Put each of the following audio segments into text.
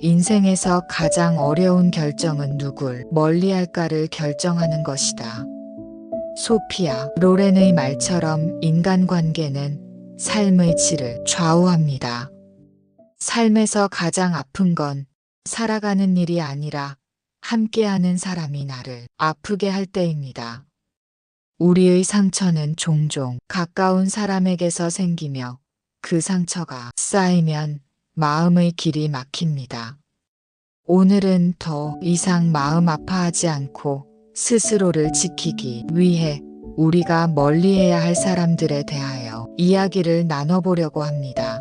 인생에서 가장 어려운 결정은 누굴 멀리할까를 결정하는 것이다. 소피아 로렌의 말처럼 인간관계는 삶의 질을 좌우합니다. 삶에서 가장 아픈 건 살아가는 일이 아니라 함께하는 사람이 나를 아프게 할 때입니다. 우리의 상처는 종종 가까운 사람에게서 생기며 그 상처가 쌓이면 마음의 길이 막힙니다. 오늘은 더 이상 마음 아파하지 않고 스스로를 지키기 위해 우리가 멀리해야 할 사람들에 대하여 이야기를 나눠보려고 합니다.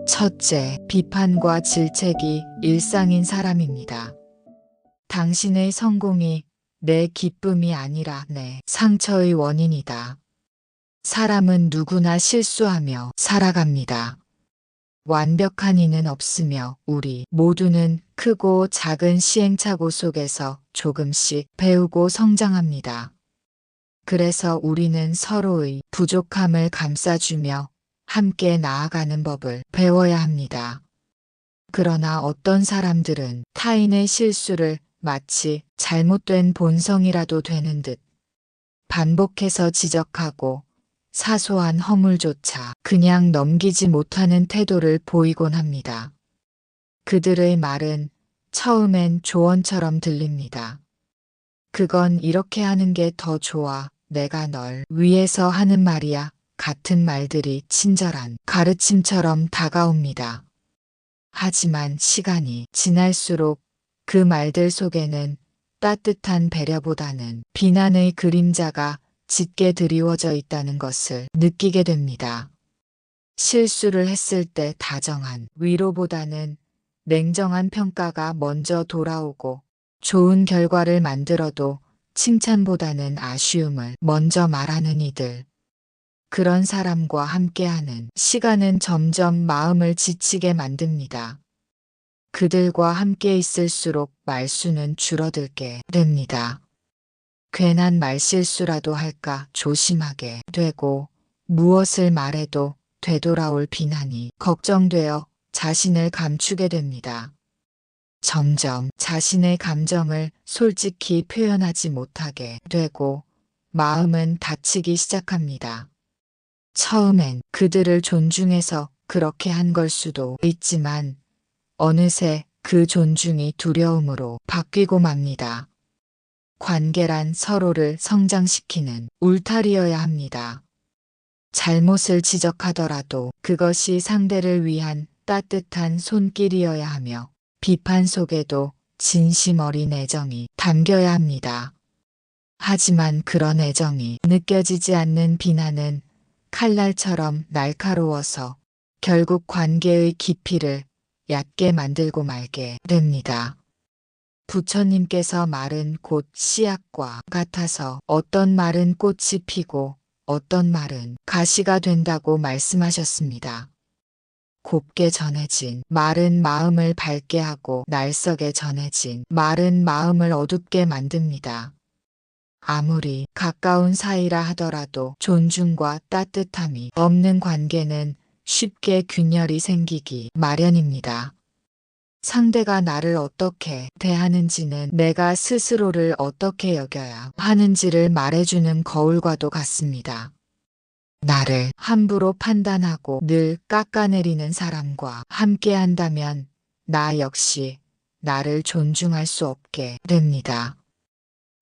첫째, 비판과 질책이 일상인 사람입니다. 당신의 성공이 내 기쁨이 아니라 내 상처의 원인이다. 사람은 누구나 실수하며 살아갑니다. 완벽한 이는 없으며 우리 모두는 크고 작은 시행착오 속에서 조금씩 배우고 성장합니다. 그래서 우리는 서로의 부족함을 감싸주며 함께 나아가는 법을 배워야 합니다. 그러나 어떤 사람들은 타인의 실수를 마치 잘못된 본성이라도 되는 듯 반복해서 지적하고 사소한 허물조차 그냥 넘기지 못하는 태도를 보이곤 합니다. 그들의 말은 처음엔 조언처럼 들립니다. 그건 이렇게 하는 게 더 좋아. 내가 널 위해서 하는 말이야. 같은 말들이 친절한 가르침처럼 다가옵니다. 하지만 시간이 지날수록 그 말들 속에는 따뜻한 배려보다는 비난의 그림자가 짙게 드리워져 있다는 것을 느끼게 됩니다. 실수를 했을 때 다정한 위로보다는 냉정한 평가가 먼저 돌아오고 좋은 결과를 만들어도 칭찬보다는 아쉬움을 먼저 말하는 이들. 그런 사람과 함께하는 시간은 점점 마음을 지치게 만듭니다. 그들과 함께 있을수록 말수는 줄어들게 됩니다. 괜한 말실수라도 할까 조심하게 되고 무엇을 말해도 되돌아올 비난이 걱정되어 자신을 감추게 됩니다. 점점 자신의 감정을 솔직히 표현하지 못하게 되고 마음은 다치기 시작합니다. 처음엔 그들을 존중해서 그렇게 한 걸 수도 있지만 어느새 그 존중이 두려움으로 바뀌고 맙니다. 관계란 서로를 성장시키는 울타리여야 합니다. 잘못을 지적하더라도 그것이 상대를 위한 따뜻한 손길이어야 하며 비판 속에도 진심 어린 애정이 담겨야 합니다. 하지만 그런 애정이 느껴지지 않는 비난은 칼날처럼 날카로워서 결국 관계의 깊이를 얕게 만들고 말게 됩니다. 부처님께서 말은 곧 씨앗과 같아서 어떤 말은 꽃이 피고 어떤 말은 가시가 된다고 말씀하셨습니다. 곱게 전해진 말은 마음을 밝게 하고 날석에 전해진 말은 마음을 어둡게 만듭니다. 아무리 가까운 사이라 하더라도 존중과 따뜻함이 없는 관계는 쉽게 균열이 생기기 마련입니다. 상대가 나를 어떻게 대하는지는 내가 스스로를 어떻게 여겨야 하는지를 말해주는 거울과도 같습니다. 나를 함부로 판단하고 늘 깎아내리는 사람과 함께 한다면 나 역시 나를 존중할 수 없게 됩니다.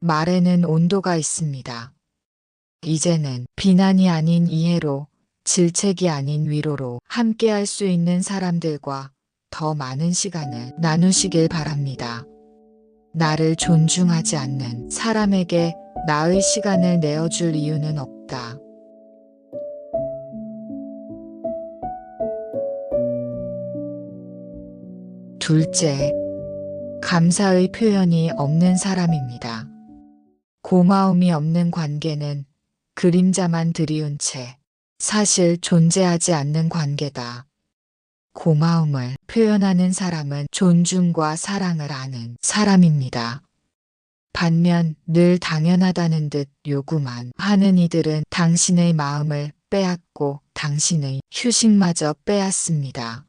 말에는 온도가 있습니다. 이제는 비난이 아닌 이해로, 질책이 아닌 위로로 함께할 수 있는 사람들과 더 많은 시간을 나누시길 바랍니다. 나를 존중하지 않는 사람에게 나의 시간을 내어줄 이유는 없다. 둘째, 감사의 표현이 없는 사람입니다. 고마움이 없는 관계는 그림자만 드리운 채 사실 존재하지 않는 관계다. 고마움을 표현하는 사람은 존중과 사랑을 아는 사람입니다. 반면 늘 당연하다는 듯 요구만 하는 이들은 당신의 마음을 빼앗고 당신의 휴식마저 빼앗습니다.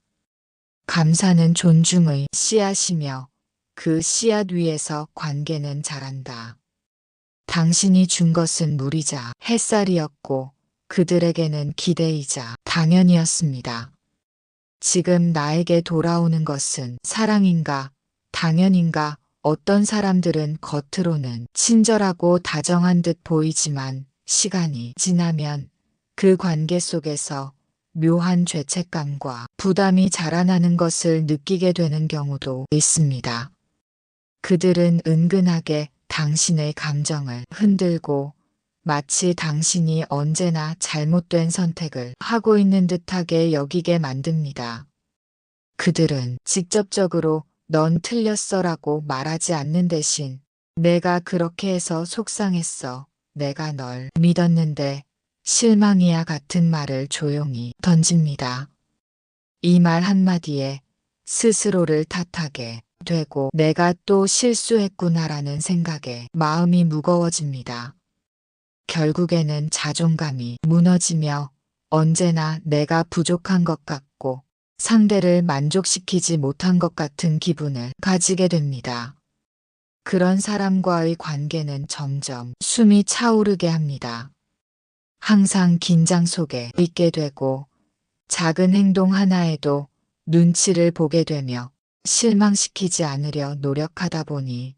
감사는 존중의 씨앗이며 그 씨앗 위에서 관계는 자란다. 당신이 준 것은 물이자 햇살이었고 그들에게는 기대이자 당연이었습니다. 지금 나에게 돌아오는 것은 사랑인가, 당연인가? 어떤 사람들은 겉으로는 친절하고 다정한 듯 보이지만 시간이 지나면 그 관계 속에서 묘한 죄책감과 부담이 자라나는 것을 느끼게 되는 경우도 있습니다. 그들은 은근하게 당신의 감정을 흔들고 마치 당신이 언제나 잘못된 선택을 하고 있는 듯하게 여기게 만듭니다. 그들은 직접적으로 넌 틀렸어라고 말하지 않는 대신 내가 그렇게 해서 속상했어. 내가 널 믿었는데 실망이야 같은 말을 조용히 던집니다. 이 말 한마디에 스스로를 탓하게 되고 내가 또 실수했구나라는 생각에 마음이 무거워집니다. 결국에는 자존감이 무너지며 언제나 내가 부족한 것 같고 상대를 만족시키지 못한 것 같은 기분을 가지게 됩니다. 그런 사람과의 관계는 점점 숨이 차오르게 합니다. 항상 긴장 속에 있게 되고 작은 행동 하나에도 눈치를 보게 되며 실망시키지 않으려 노력하다 보니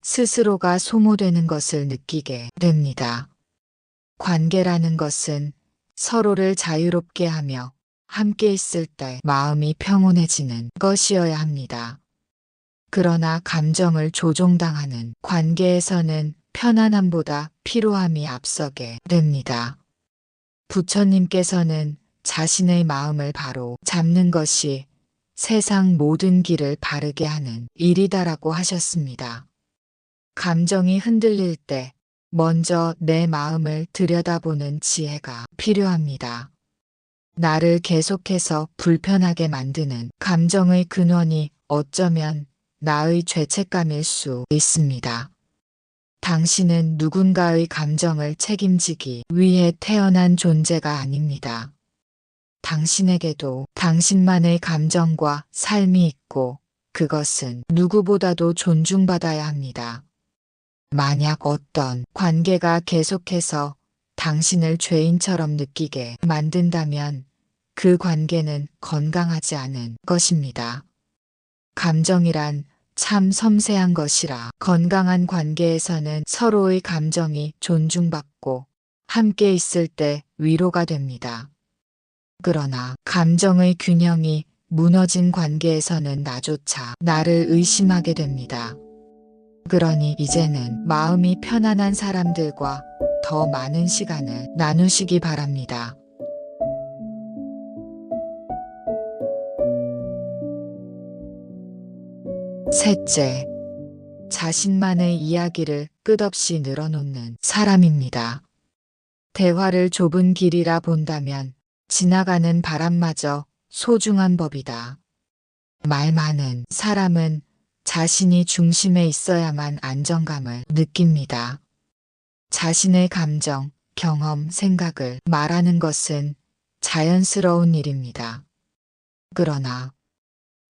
스스로가 소모되는 것을 느끼게 됩니다. 관계라는 것은 서로를 자유롭게 하며 함께 있을 때 마음이 평온해지는 것이어야 합니다. 그러나 감정을 조종당하는 관계에서는 편안함보다 피로함이 앞서게 됩니다. 부처님께서는 자신의 마음을 바로 잡는 것이 세상 모든 길을 바르게 하는 일이다라고 하셨습니다. 감정이 흔들릴 때 먼저 내 마음을 들여다보는 지혜가 필요합니다. 나를 계속해서 불편하게 만드는 감정의 근원이 어쩌면 나의 죄책감일 수 있습니다. 당신은 누군가의 감정을 책임지기 위해 태어난 존재가 아닙니다. 당신에게도 당신만의 감정과 삶이 있고 그것은 누구보다도 존중받아야 합니다. 만약 어떤 관계가 계속해서 당신을 죄인처럼 느끼게 만든다면 그 관계는 건강하지 않은 것입니다. 감정이란 참 섬세한 것이라 건강한 관계에서는 서로의 감정이 존중받고 함께 있을 때 위로가 됩니다. 그러나 감정의 균형이 무너진 관계에서는 나조차 나를 의심하게 됩니다. 그러니 이제는 마음이 편안한 사람들과 더 많은 시간을 나누시기 바랍니다. 셋째, 자신만의 이야기를 끝없이 늘어놓는 사람입니다. 대화를 좁은 길이라 본다면 지나가는 바람마저 소중한 법이다. 말 많은 사람은 자신이 중심에 있어야만 안정감을 느낍니다. 자신의 감정, 경험, 생각을 말하는 것은 자연스러운 일입니다. 그러나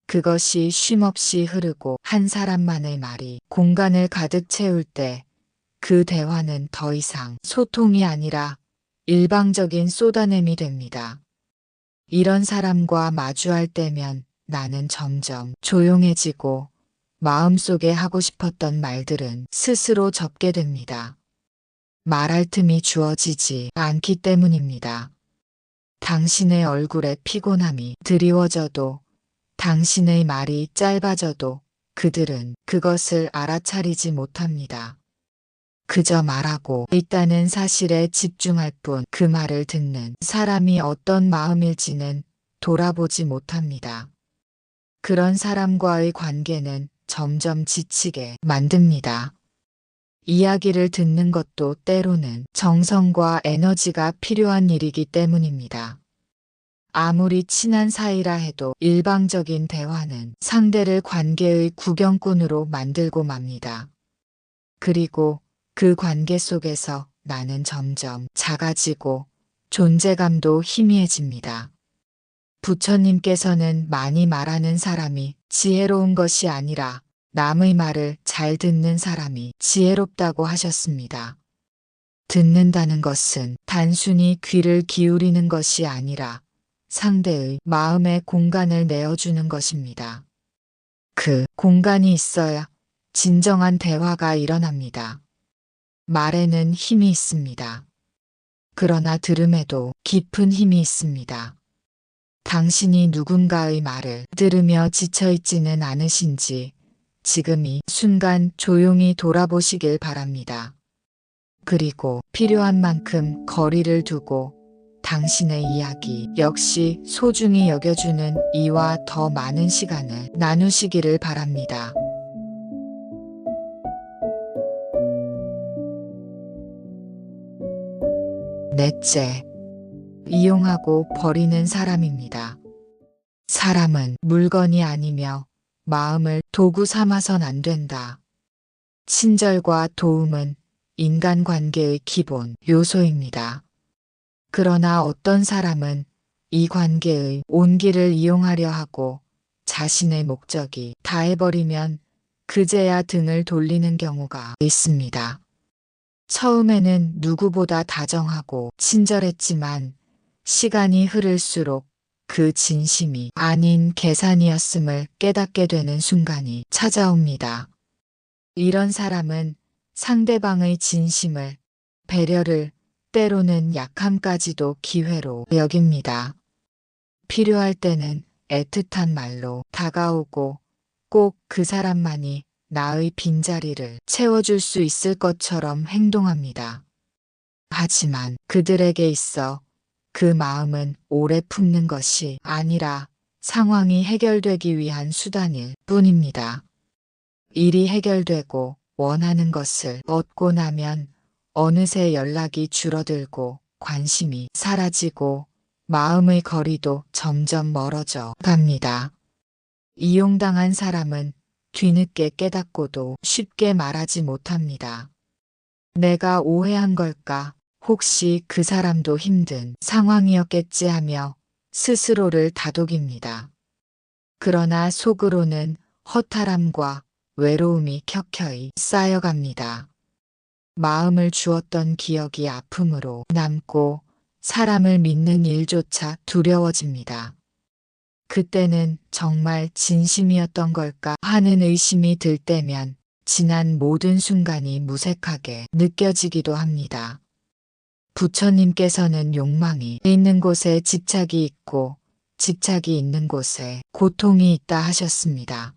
그것이 쉼없이 흐르고 한 사람만의 말이 공간을 가득 채울 때 그 대화는 더 이상 소통이 아니라 일방적인 쏟아냄이 됩니다. 이런 사람과 마주할 때면 나는 점점 조용해지고 마음속에 하고 싶었던 말들은 스스로 접게 됩니다. 말할 틈이 주어지지 않기 때문입니다. 당신의 얼굴에 피곤함이 드리워져도 당신의 말이 짧아져도 그들은 그것을 알아차리지 못합니다. 그저 말하고 있다는 사실에 집중할 뿐 그 말을 듣는 사람이 어떤 마음일지는 돌아보지 못합니다. 그런 사람과의 관계는 점점 지치게 만듭니다. 이야기를 듣는 것도 때로는 정성과 에너지가 필요한 일이기 때문입니다. 아무리 친한 사이라 해도 일방적인 대화는 상대를 관계의 구경꾼으로 만들고 맙니다. 그리고 그 관계 속에서 나는 점점 작아지고 존재감도 희미해집니다. 부처님께서는 많이 말하는 사람이 지혜로운 것이 아니라 남의 말을 잘 듣는 사람이 지혜롭다고 하셨습니다. 듣는다는 것은 단순히 귀를 기울이는 것이 아니라 상대의 마음의 공간을 내어주는 것입니다. 그 공간이 있어야 진정한 대화가 일어납니다. 말에는 힘이 있습니다. 그러나 들음에도 깊은 힘이 있습니다. 당신이 누군가의 말을 들으며 지쳐있지는 않으신지 지금 이 순간 조용히 돌아보시길 바랍니다. 그리고 필요한 만큼 거리를 두고 당신의 이야기 역시 소중히 여겨주는 이와 더 많은 시간을 나누시기를 바랍니다. 넷째, 이용하고 버리는 사람입니다. 사람은 물건이 아니며 마음을 도구 삼아선 안 된다. 친절과 도움은 인간관계의 기본 요소입니다. 그러나 어떤 사람은 이 관계의 온기를 이용하려 하고 자신의 목적이 다해버리면 그제야 등을 돌리는 경우가 있습니다. 처음에는 누구보다 다정하고 친절했지만 시간이 흐를수록 그 진심이 아닌 계산이었음을 깨닫게 되는 순간이 찾아옵니다. 이런 사람은 상대방의 진심을, 배려를, 때로는 약함까지도 기회로 여깁니다. 필요할 때는 애틋한 말로 다가오고 꼭 그 사람만이 나의 빈자리를 채워줄 수 있을 것처럼 행동합니다. 하지만 그들에게 있어 그 마음은 오래 품는 것이 아니라 상황이 해결되기 위한 수단일 뿐입니다. 일이 해결되고 원하는 것을 얻고 나면 어느새 연락이 줄어들고 관심이 사라지고 마음의 거리도 점점 멀어져 갑니다. 이용당한 사람은 뒤늦게 깨닫고도 쉽게 말하지 못합니다. 내가 오해한 걸까? 혹시 그 사람도 힘든 상황이었겠지 하며 스스로를 다독입니다. 그러나 속으로는 허탈함과 외로움이 켜켜이 쌓여갑니다. 마음을 주었던 기억이 아픔으로 남고 사람을 믿는 일조차 두려워집니다. 그때는 정말 진심이었던 걸까 하는 의심이 들 때면 지난 모든 순간이 무색하게 느껴지기도 합니다. 부처님께서는 욕망이 있는 곳에 집착이 있고 집착이 있는 곳에 고통이 있다 하셨습니다.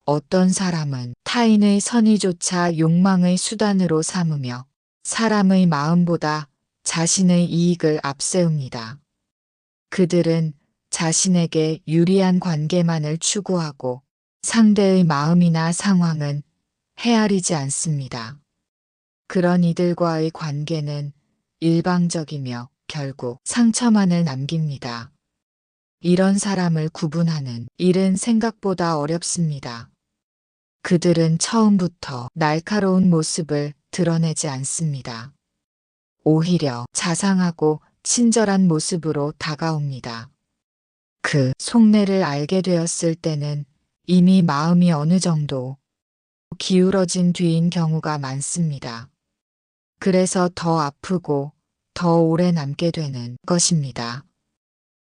어떤 사람은 타인의 선의조차 욕망의 수단으로 삼으며 사람의 마음보다 자신의 이익을 앞세웁니다. 그들은 자신에게 유리한 관계만을 추구하고 상대의 마음이나 상황은 헤아리지 않습니다. 그런 이들과의 관계는 일방적이며 결국 상처만을 남깁니다. 이런 사람을 구분하는 일은 생각보다 어렵습니다. 그들은 처음부터 날카로운 모습을 드러내지 않습니다. 오히려 자상하고 친절한 모습으로 다가옵니다. 그 속내를 알게 되었을 때는 이미 마음이 어느 정도 기울어진 뒤인 경우가 많습니다. 그래서 더 아프고 더 오래 남게 되는 것입니다.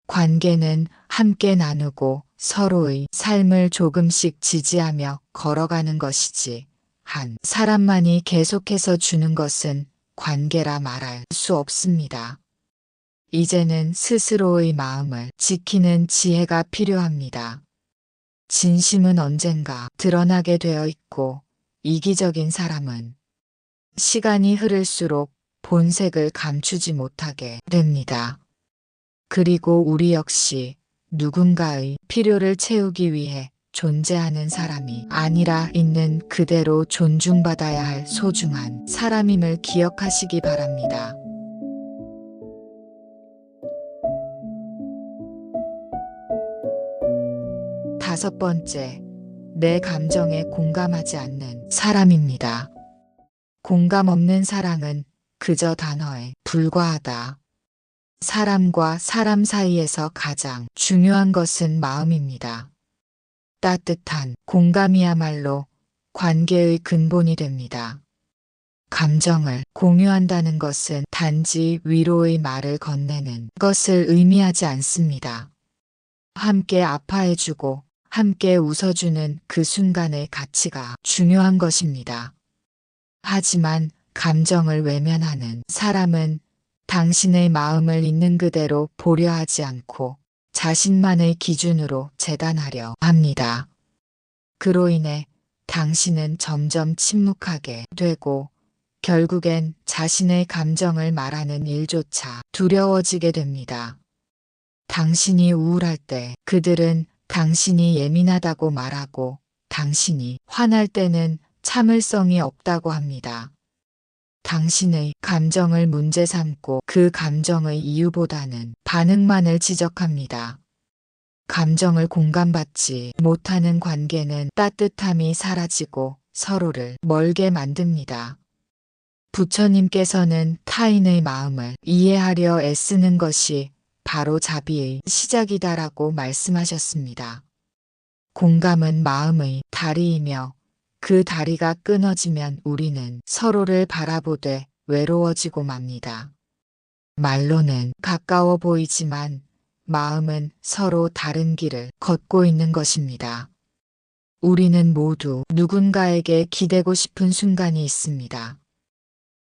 관계는 함께 나누고 서로의 삶을 조금씩 지지하며 걸어가는 것이지 한 사람만이 계속해서 주는 것은 관계라 말할 수 없습니다. 이제는 스스로의 마음을 지키는 지혜가 필요합니다. 진심은 언젠가 드러나게 되어 있고 이기적인 사람은 시간이 흐를수록 본색을 감추지 못하게 됩니다. 그리고 우리 역시 누군가의 필요를 채우기 위해 존재하는 사람이 아니라 있는 그대로 존중받아야 할 소중한 사람임을 기억하시기 바랍니다. 다섯 번째, 내 감정에 공감하지 않는 사람입니다. 공감 없는 사랑은 그저 단어에 불과하다. 사람과 사람 사이에서 가장 중요한 것은 마음입니다. 따뜻한 공감이야말로 관계의 근본이 됩니다. 감정을 공유한다는 것은 단지 위로의 말을 건네는 것을 의미하지 않습니다. 함께 아파해주고 함께 웃어주는 그 순간의 가치가 중요한 것입니다. 하지만 감정을 외면하는 사람은 당신의 마음을 있는 그대로 보려 하지 않고 자신만의 기준으로 재단하려 합니다. 그로 인해 당신은 점점 침묵하게 되고 결국엔 자신의 감정을 말하는 일조차 두려워지게 됩니다. 당신이 우울할 때 그들은 당신이 예민하다고 말하고 당신이 화날 때는 참을성이 없다고 합니다. 당신의 감정을 문제 삼고 그 감정의 이유보다는 반응만을 지적합니다. 감정을 공감받지 못하는 관계는 따뜻함이 사라지고 서로를 멀게 만듭니다. 부처님께서는 타인의 마음을 이해하려 애쓰는 것이 바로 자비의 시작이다라고 말씀하셨습니다. 공감은 마음의 다리이며 그 다리가 끊어지면 우리는 서로를 바라보되 외로워지고 맙니다. 말로는 가까워 보이지만 마음은 서로 다른 길을 걷고 있는 것입니다. 우리는 모두 누군가에게 기대고 싶은 순간이 있습니다.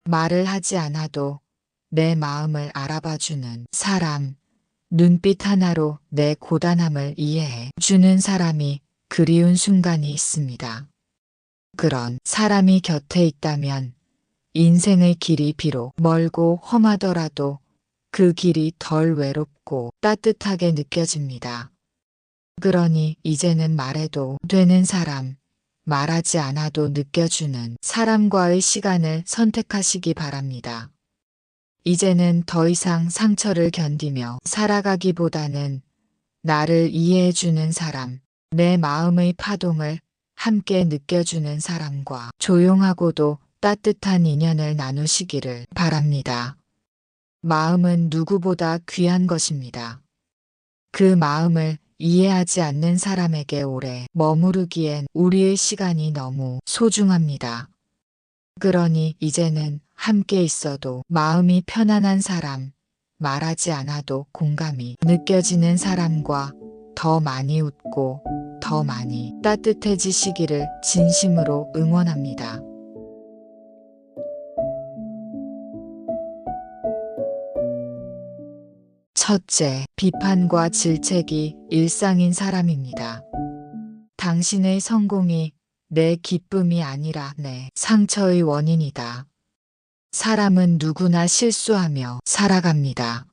말을 하지 않아도 내 마음을 알아봐주는 사람, 눈빛 하나로 내 고단함을 이해해 주는 사람이 그리운 순간이 있습니다. 그런 사람이 곁에 있다면 인생의 길이 비록 멀고 험하더라도 그 길이 덜 외롭고 따뜻하게 느껴집니다. 그러니 이제는 말해도 되는 사람, 말하지 않아도 느껴주는 사람과의 시간을 선택하시기 바랍니다. 이제는 더 이상 상처를 견디며 살아가기보다는 나를 이해해주는 사람, 내 마음의 파동을 함께 느껴주는 사람과 조용하고도 따뜻한 인연을 나누시기를 바랍니다. 마음은 누구보다 귀한 것입니다. 그 마음을 이해하지 않는 사람에게 오래 머무르기엔 우리의 시간이 너무 소중합니다. 그러니 이제는 함께 있어도 마음이 편안한 사람, 말하지 않아도 공감이 느껴지는 사람과 더 많이 웃고 더 많이 따뜻해지시기를 진심으로 응원합니다. 첫째, 비판과 질책이 일상인 사람입니다. 당신의 성공이 내 기쁨이 아니라 내 상처의 원인이다. 사람은 누구나 실수하며 살아갑니다.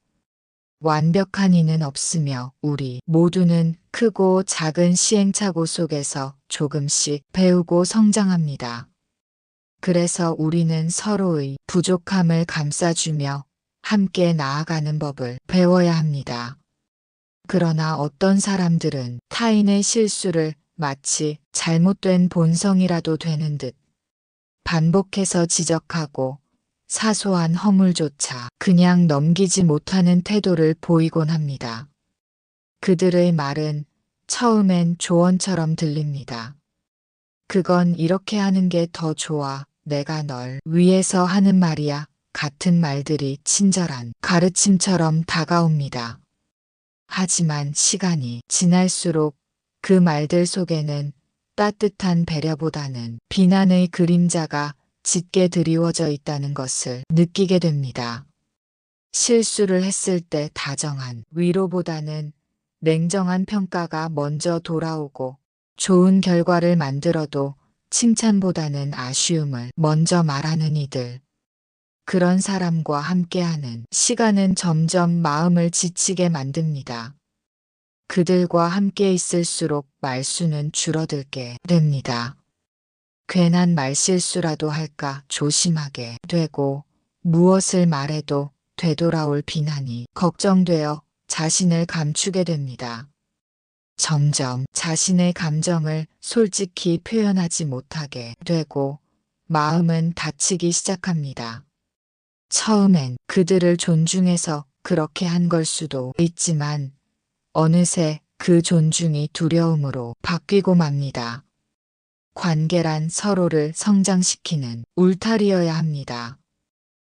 완벽한 이는 없으며 우리 모두는 크고 작은 시행착오 속에서 조금씩 배우고 성장합니다. 그래서 우리는 서로의 부족함을 감싸주며 함께 나아가는 법을 배워야 합니다. 그러나 어떤 사람들은 타인의 실수를 마치 잘못된 본성이라도 되는 듯 반복해서 지적하고 사소한 허물조차 그냥 넘기지 못하는 태도를 보이곤 합니다. 그들의 말은 처음엔 조언처럼 들립니다. 그건 이렇게 하는 게 더 좋아. 내가 널 위해서 하는 말이야. 같은 말들이 친절한 가르침처럼 다가옵니다. 하지만 시간이 지날수록 그 말들 속에는 따뜻한 배려보다는 비난의 그림자가 짙게 드리워져 있다는 것을 느끼게 됩니다. 실수를 했을 때 다정한 위로보다는 냉정한 평가가 먼저 돌아오고 좋은 결과를 만들어도 칭찬보다는 아쉬움을 먼저 말하는 이들. 그런 사람과 함께하는 시간은 점점 마음을 지치게 만듭니다. 그들과 함께 있을수록 말수는 줄어들게 됩니다. 괜한 말실수라도 할까 조심하게 되고 무엇을 말해도 되돌아올 비난이 걱정되어 자신을 감추게 됩니다. 점점 자신의 감정을 솔직히 표현하지 못하게 되고 마음은 다치기 시작합니다. 처음엔 그들을 존중해서 그렇게 한 걸 수도 있지만 어느새 그 존중이 두려움으로 바뀌고 맙니다. 관계란 서로를 성장시키는 울타리여야 합니다.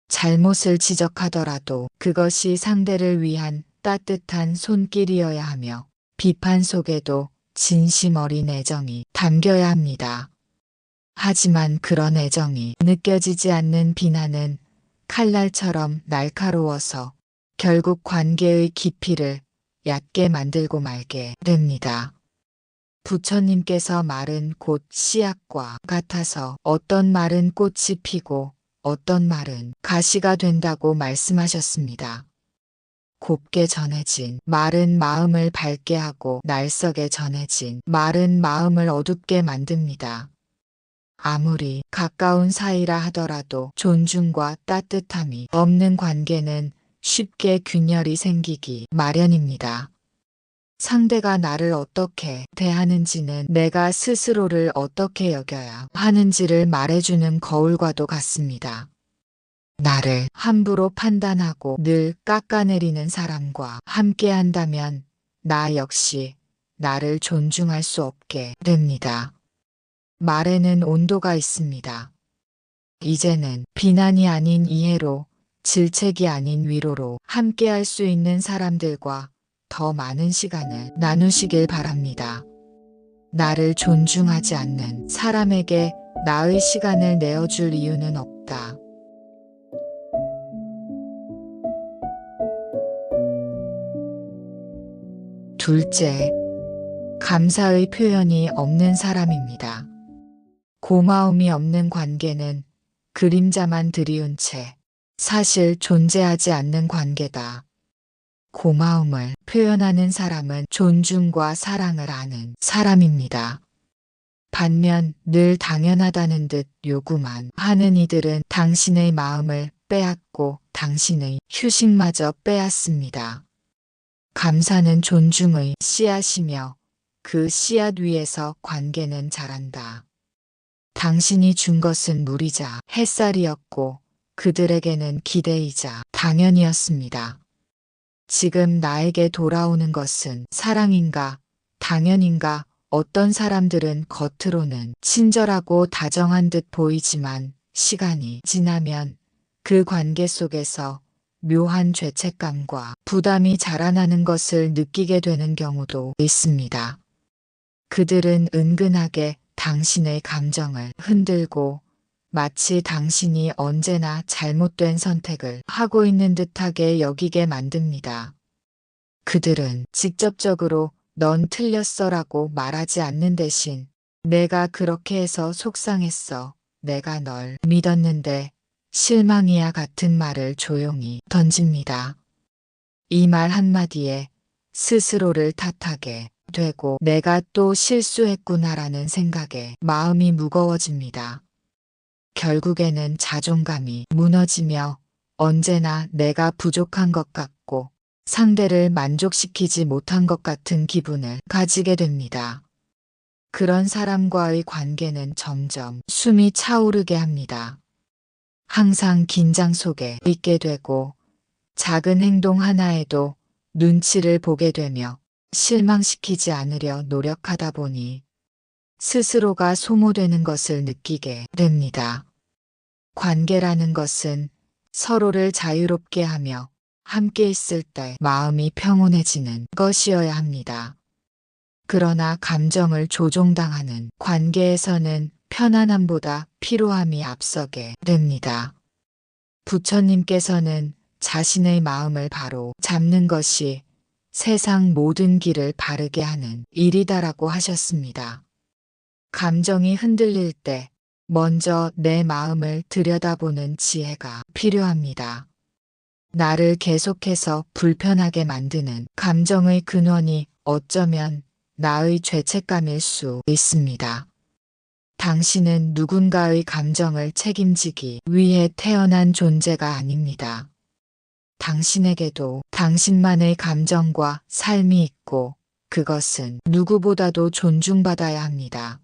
잘못을 지적하더라도 그것이 상대를 위한 따뜻한 손길이어야 하며 비판 속에도 진심 어린 애정이 담겨야 합니다. 하지만 그런 애정이 느껴지지 않는 비난은 칼날처럼 날카로워서 결국 관계의 깊이를 얕게 만들고 말게 됩니다. 부처님께서 말은 곧 씨앗과 같아서 어떤 말은 꽃이 피고 어떤 말은 가시가 된다고 말씀하셨습니다. 곱게 전해진 말은 마음을 밝게 하고 날석에 전해진 말은 마음을 어둡게 만듭니다. 아무리 가까운 사이라 하더라도 존중과 따뜻함이 없는 관계는 쉽게 균열이 생기기 마련입니다. 상대가 나를 어떻게 대하는지는 내가 스스로를 어떻게 여겨야 하는지를 말해주는 거울과도 같습니다. 나를 함부로 판단하고 늘 깎아내리는 사람과 함께 한다면 나 역시 나를 존중할 수 없게 됩니다. 말에는 온도가 있습니다. 이제는 비난이 아닌 이해로, 질책이 아닌 위로로 함께할 수 있는 사람들과 더 많은 시간을 나누시길 바랍니다. 나를 존중하지 않는 사람에게 나의 시간을 내어줄 이유는 없다. 둘째, 감사의 표현이 없는 사람입니다. 고마움이 없는 관계는 그림자만 드리운 채 사실 존재하지 않는 관계다. 고마움을 표현하는 사람은 존중과 사랑을 아는 사람입니다. 반면 늘 당연하다는 듯 요구만 하는 이들은 당신의 마음을 빼앗고 당신의 휴식마저 빼앗습니다. 감사는 존중의 씨앗이며 그 씨앗 위에서 관계는 자란다. 당신이 준 것은 물이자 햇살이었고 그들에게는 기대이자 당연이었습니다. 지금 나에게 돌아오는 것은 사랑인가, 당연인가? 어떤 사람들은 겉으로는 친절하고 다정한 듯 보이지만 시간이 지나면 그 관계 속에서 묘한 죄책감과 부담이 자라나는 것을 느끼게 되는 경우도 있습니다. 그들은 은근하게 당신의 감정을 흔들고 마치 당신이 언제나 잘못된 선택을 하고 있는 듯하게 여기게 만듭니다. 그들은 직접적으로 넌 틀렸어라고 말하지 않는 대신 내가 그렇게 해서 속상했어. 내가 널 믿었는데 실망이야 같은 말을 조용히 던집니다. 이 말 한마디에 스스로를 탓하게 되고 내가 또 실수했구나라는 생각에 마음이 무거워집니다. 결국에는 자존감이 무너지며 언제나 내가 부족한 것 같고 상대를 만족시키지 못한 것 같은 기분을 가지게 됩니다. 그런 사람과의 관계는 점점 숨이 차오르게 합니다. 항상 긴장 속에 있게 되고 작은 행동 하나에도 눈치를 보게 되며 실망시키지 않으려 노력하다 보니 스스로가 소모되는 것을 느끼게 됩니다. 관계라는 것은 서로를 자유롭게 하며 함께 있을 때 마음이 평온해지는 것이어야 합니다. 그러나 감정을 조종당하는 관계에서는 편안함보다 피로함이 앞서게 됩니다. 부처님께서는 자신의 마음을 바로 잡는 것이 세상 모든 길을 바르게 하는 일이다라고 하셨습니다. 감정이 흔들릴 때 먼저 내 마음을 들여다보는 지혜가 필요합니다. 나를 계속해서 불편하게 만드는 감정의 근원이 어쩌면 나의 죄책감일 수 있습니다. 당신은 누군가의 감정을 책임지기 위해 태어난 존재가 아닙니다. 당신에게도 당신만의 감정과 삶이 있고 그것은 누구보다도 존중받아야 합니다.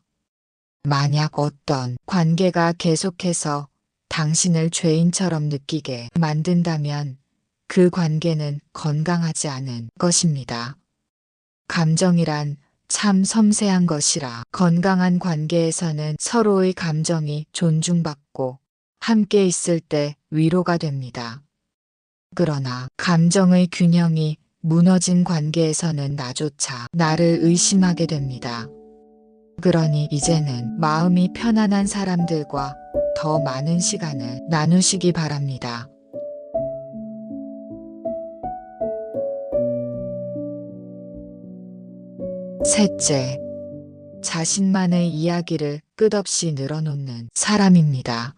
만약 어떤 관계가 계속해서 당신을 죄인처럼 느끼게 만든다면 그 관계는 건강하지 않은 것입니다. 감정이란 참 섬세한 것이라 건강한 관계에서는 서로의 감정이 존중받고 함께 있을 때 위로가 됩니다. 그러나 감정의 균형이 무너진 관계에서는 나조차 나를 의심하게 됩니다. 그러니 이제는 마음이 편안한 사람들과 더 많은 시간을 나누시기 바랍니다. 셋째, 자신만의 이야기를 끝없이 늘어놓는 사람입니다.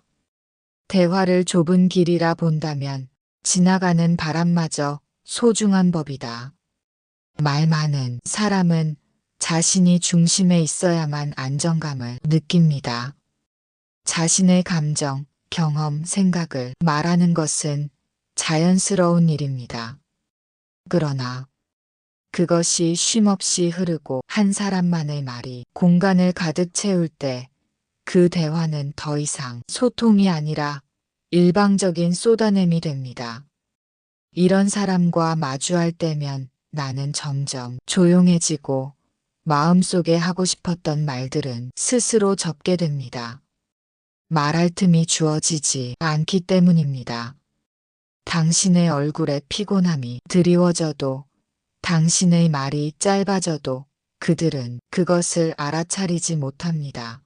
대화를 좁은 길이라 본다면 지나가는 바람마저 소중한 법이다. 말 많은 사람은 자신이 중심에 있어야만 안정감을 느낍니다. 자신의 감정, 경험, 생각을 말하는 것은 자연스러운 일입니다. 그러나 그것이 쉼없이 흐르고 한 사람만의 말이 공간을 가득 채울 때 그 대화는 더 이상 소통이 아니라 일방적인 쏟아냄이 됩니다. 이런 사람과 마주할 때면 나는 점점 조용해지고 마음속에 하고 싶었던 말들은 스스로 접게 됩니다. 말할 틈이 주어지지 않기 때문입니다. 당신의 얼굴에 피곤함이 드리워져도 당신의 말이 짧아져도 그들은 그것을 알아차리지 못합니다.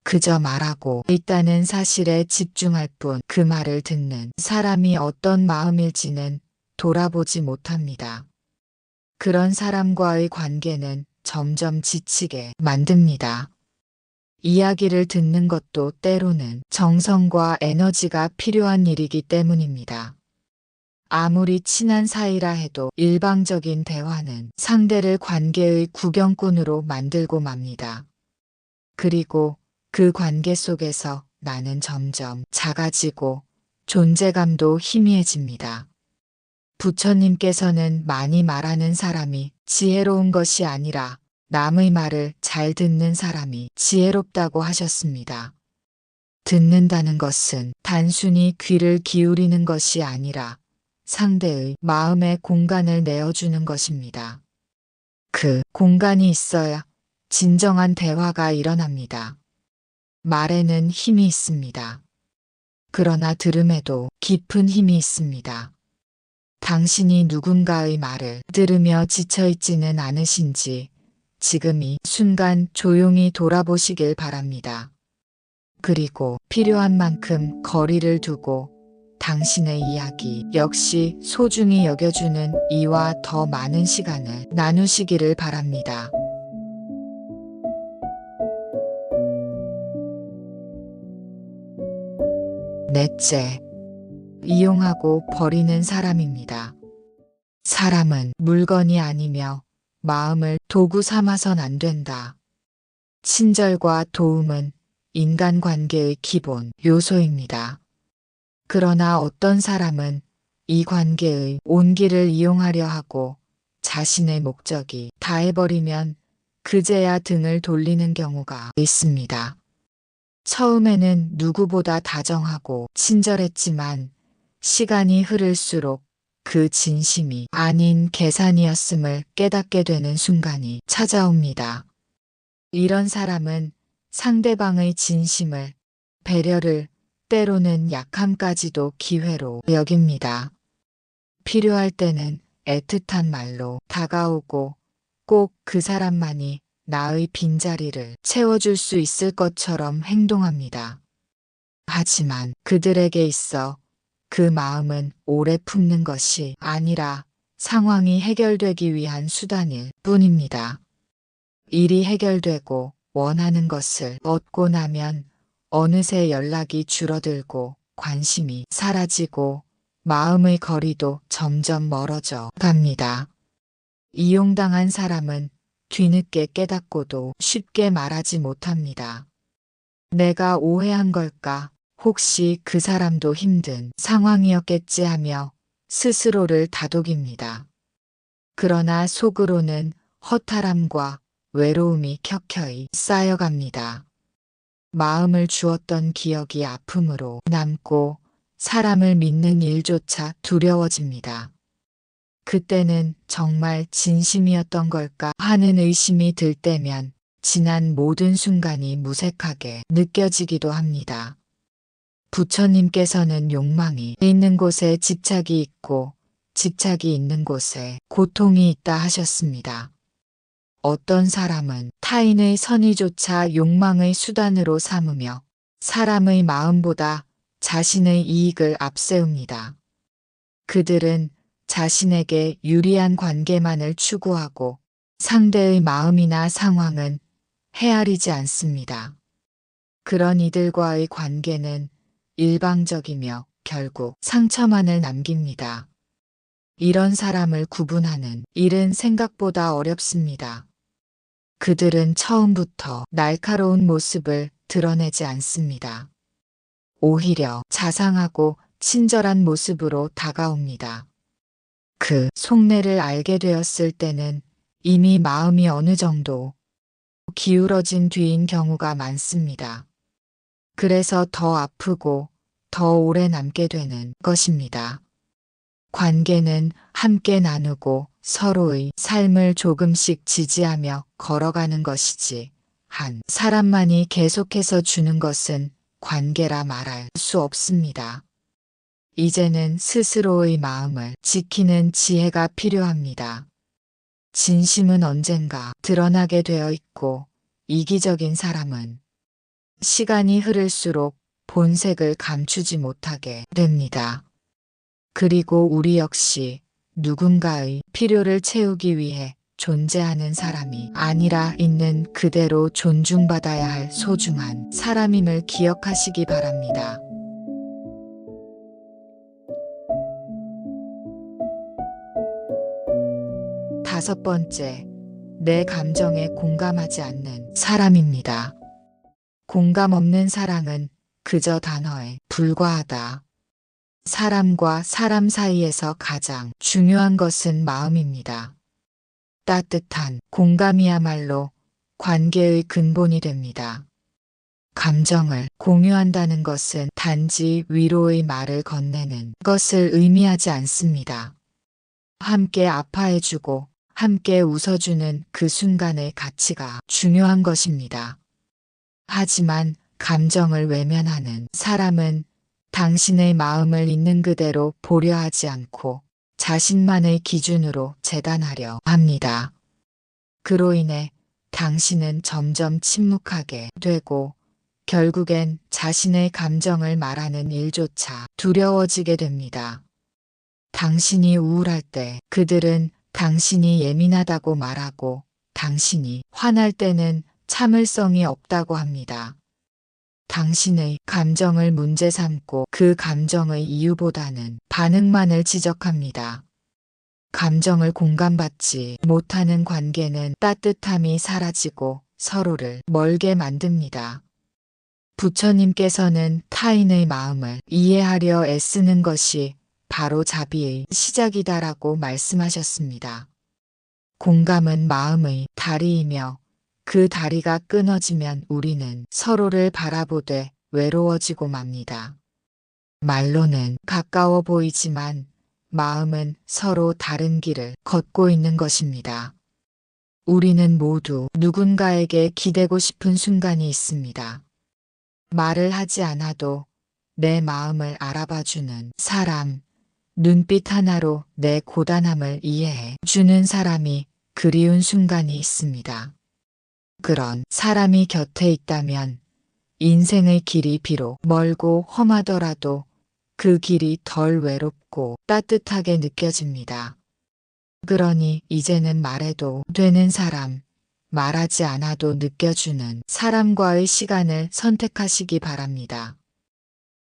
그저 말하고 있다는 사실에 집중할 뿐 그 말을 듣는 사람이 어떤 마음일지는 돌아보지 못합니다. 그런 사람과의 관계는 점점 지치게 만듭니다. 이야기를 듣는 것도 때로는 정성과 에너지가 필요한 일이기 때문입니다. 아무리 친한 사이라 해도 일방적인 대화는 상대를 관계의 구경꾼으로 만들고 맙니다. 그리고 그 관계 속에서 나는 점점 작아지고 존재감도 희미해집니다. 부처님께서는 많이 말하는 사람이 지혜로운 것이 아니라 남의 말을 잘 듣는 사람이 지혜롭다고 하셨습니다. 듣는다는 것은 단순히 귀를 기울이는 것이 아니라 상대의 마음에 공간을 내어주는 것입니다. 그 공간이 있어야 진정한 대화가 일어납니다. 말에는 힘이 있습니다. 그러나 들음에도 깊은 힘이 있습니다. 당신이 누군가의 말을 들으며 지쳐있지는 않으신지 지금 이 순간 조용히 돌아보시길 바랍니다. 그리고 필요한 만큼 거리를 두고 당신의 이야기 역시 소중히 여겨주는 이와 더 많은 시간을 나누시기를 바랍니다. 넷째, 이용하고 버리는 사람입니다. 사람은 물건이 아니며 마음을 도구 삼아선 안 된다. 친절과 도움은 인간관계의 기본 요소입니다. 그러나 어떤 사람은 이 관계의 온기를 이용하려 하고 자신의 목적이 다해버리면 그제야 등을 돌리는 경우가 있습니다. 처음에는 누구보다 다정하고 친절했지만 시간이 흐를수록 그 진심이 아닌 계산이었음을 깨닫게 되는 순간이 찾아옵니다. 이런 사람은 상대방의 진심을, 배려를, 때로는 약함까지도 기회로 여깁니다. 필요할 때는 애틋한 말로 다가오고 꼭 그 사람만이 나의 빈자리를 채워줄 수 있을 것처럼 행동합니다. 하지만 그들에게 있어 그 마음은 오래 품는 것이 아니라 상황이 해결되기 위한 수단일 뿐입니다. 일이 해결되고 원하는 것을 얻고 나면 어느새 연락이 줄어들고 관심이 사라지고 마음의 거리도 점점 멀어져 갑니다. 이용당한 사람은 뒤늦게 깨닫고도 쉽게 말하지 못합니다. 내가 오해한 걸까? 혹시 그 사람도 힘든 상황이었겠지 하며 스스로를 다독입니다. 그러나 속으로는 허탈함과 외로움이 켜켜이 쌓여갑니다. 마음을 주었던 기억이 아픔으로 남고 사람을 믿는 일조차 두려워집니다. 그때는 정말 진심이었던 걸까 하는 의심이 들 때면 지난 모든 순간이 무색하게 느껴지기도 합니다. 부처님께서는 욕망이 있는 곳에 집착이 있고 집착이 있는 곳에 고통이 있다 하셨습니다. 어떤 사람은 타인의 선의조차 욕망의 수단으로 삼으며 사람의 마음보다 자신의 이익을 앞세웁니다. 그들은 자신에게 유리한 관계만을 추구하고 상대의 마음이나 상황은 헤아리지 않습니다. 그런 이들과의 관계는 일방적이며 결국 상처만을 남깁니다. 이런 사람을 구분하는 일은 생각보다 어렵습니다. 그들은 처음부터 날카로운 모습을 드러내지 않습니다. 오히려 자상하고 친절한 모습으로 다가옵니다. 그 속내를 알게 되었을 때는 이미 마음이 어느 정도 기울어진 뒤인 경우가 많습니다. 그래서 더 아프고 더 오래 남게 되는 것입니다. 관계는 함께 나누고 서로의 삶을 조금씩 지지하며 걸어가는 것이지 한 사람만이 계속해서 주는 것은 관계라 말할 수 없습니다. 이제는 스스로의 마음을 지키는 지혜가 필요합니다. 진심은 언젠가 드러나게 되어 있고 이기적인 사람은 시간이 흐를수록 본색을 감추지 못하게 됩니다. 그리고 우리 역시 누군가의 필요를 채우기 위해 존재하는 사람이 아니라 있는 그대로 존중받아야 할 소중한 사람임을 기억하시기 바랍니다. 다섯 번째, 내 감정에 공감하지 않는 사람입니다. 공감 없는 사랑은 그저 단어에 불과하다. 사람과 사람 사이에서 가장 중요한 것은 마음입니다. 따뜻한 공감이야말로 관계의 근본이 됩니다. 감정을 공유한다는 것은 단지 위로의 말을 건네는 것을 의미하지 않습니다. 함께 아파해주고 함께 웃어주는 그 순간의 가치가 중요한 것입니다. 하지만 감정을 외면하는 사람은 당신의 마음을 있는 그대로 보려 하지 않고 자신만의 기준으로 재단하려 합니다. 그로 인해 당신은 점점 침묵하게 되고 결국엔 자신의 감정을 말하는 일조차 두려워지게 됩니다. 당신이 우울할 때 그들은 당신이 예민하다고 말하고 당신이 화날 때는 참을성이 없다고 합니다. 당신의 감정을 문제 삼고 그 감정의 이유보다는 반응만을 지적합니다. 감정을 공감받지 못하는 관계는 따뜻함이 사라지고 서로를 멀게 만듭니다. 부처님께서는 타인의 마음을 이해하려 애쓰는 것이 바로 자비의 시작이다라고 말씀하셨습니다. 공감은 마음의 다리이며 그 다리가 끊어지면 우리는 서로를 바라보되 외로워지고 맙니다. 말로는 가까워 보이지만 마음은 서로 다른 길을 걷고 있는 것입니다. 우리는 모두 누군가에게 기대고 싶은 순간이 있습니다. 말을 하지 않아도 내 마음을 알아봐주는 사람, 눈빛 하나로 내 고단함을 이해해 주는 사람이 그리운 순간이 있습니다. 그런 사람이 곁에 있다면 인생의 길이 비록 멀고 험하더라도 그 길이 덜 외롭고 따뜻하게 느껴집니다. 그러니 이제는 말해도 되는 사람, 말하지 않아도 느껴주는 사람과의 시간을 선택하시기 바랍니다.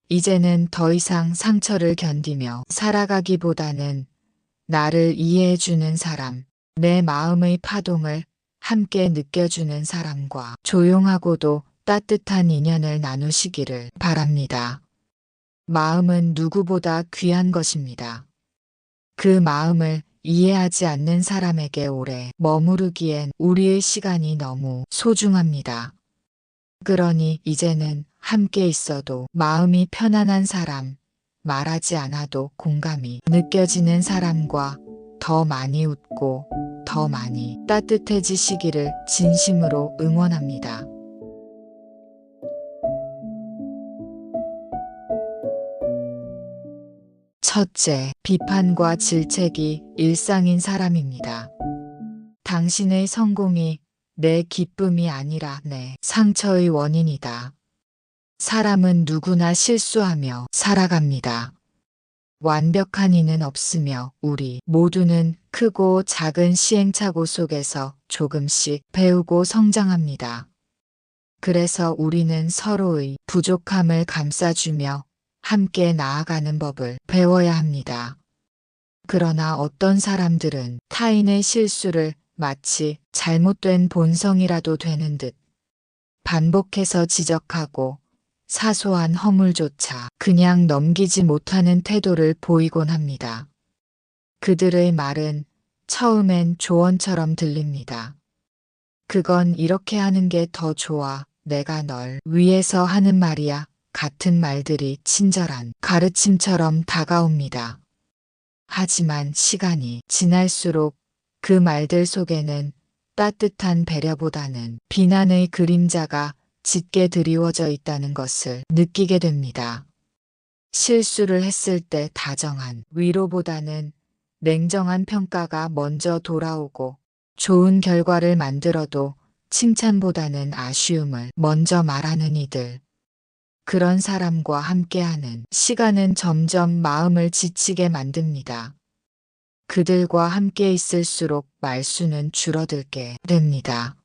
이제는 더 이상 상처를 견디며 살아가기보다는 나를 이해해주는 사람, 내 마음의 파동을 함께 느껴주는 사람과 조용하고도 따뜻한 인연을 나누시기를 바랍니다. 마음은 누구보다 귀한 것입니다. 그 마음을 이해하지 않는 사람에게 오래 머무르기엔 우리의 시간이 너무 소중합니다. 그러니 이제는 함께 있어도 마음이 편안한 사람, 말하지 않아도 공감이 느껴지는 사람과 더 많이 웃고 더 많이 따뜻해지시기를 진심으로 응원합니다. 첫째, 비판과 질책이 일상인 사람입니다. 당신의 성공이 내 기쁨이 아니라 내 상처의 원인이다. 사람은 누구나 실수하며 살아갑니다. 완벽한 이는 없으며 우리 모두는 크고 작은 시행착오 속에서 조금씩 배우고 성장합니다. 그래서 우리는 서로의 부족함을 감싸주며 함께 나아가는 법을 배워야 합니다. 그러나 어떤 사람들은 타인의 실수를 마치 잘못된 본성이라도 되는 듯 반복해서 지적하고 사소한 허물조차 그냥 넘기지 못하는 태도를 보이곤 합니다. 그들의 말은 처음엔 조언처럼 들립니다. 그건 이렇게 하는 게 더 좋아. 내가 널 위해서 하는 말이야. 같은 말들이 친절한 가르침처럼 다가옵니다. 하지만 시간이 지날수록 그 말들 속에는 따뜻한 배려보다는 비난의 그림자가 짙게 드리워져 있다는 것을 느끼게 됩니다. 실수를 했을 때 다정한 위로보다는 냉정한 평가가 먼저 돌아오고 좋은 결과를 만들어도 칭찬보다는 아쉬움을 먼저 말하는 이들. 그런 사람과 함께하는 시간은 점점 마음을 지치게 만듭니다. 그들과 함께 있을수록 말수는 줄어들게 됩니다.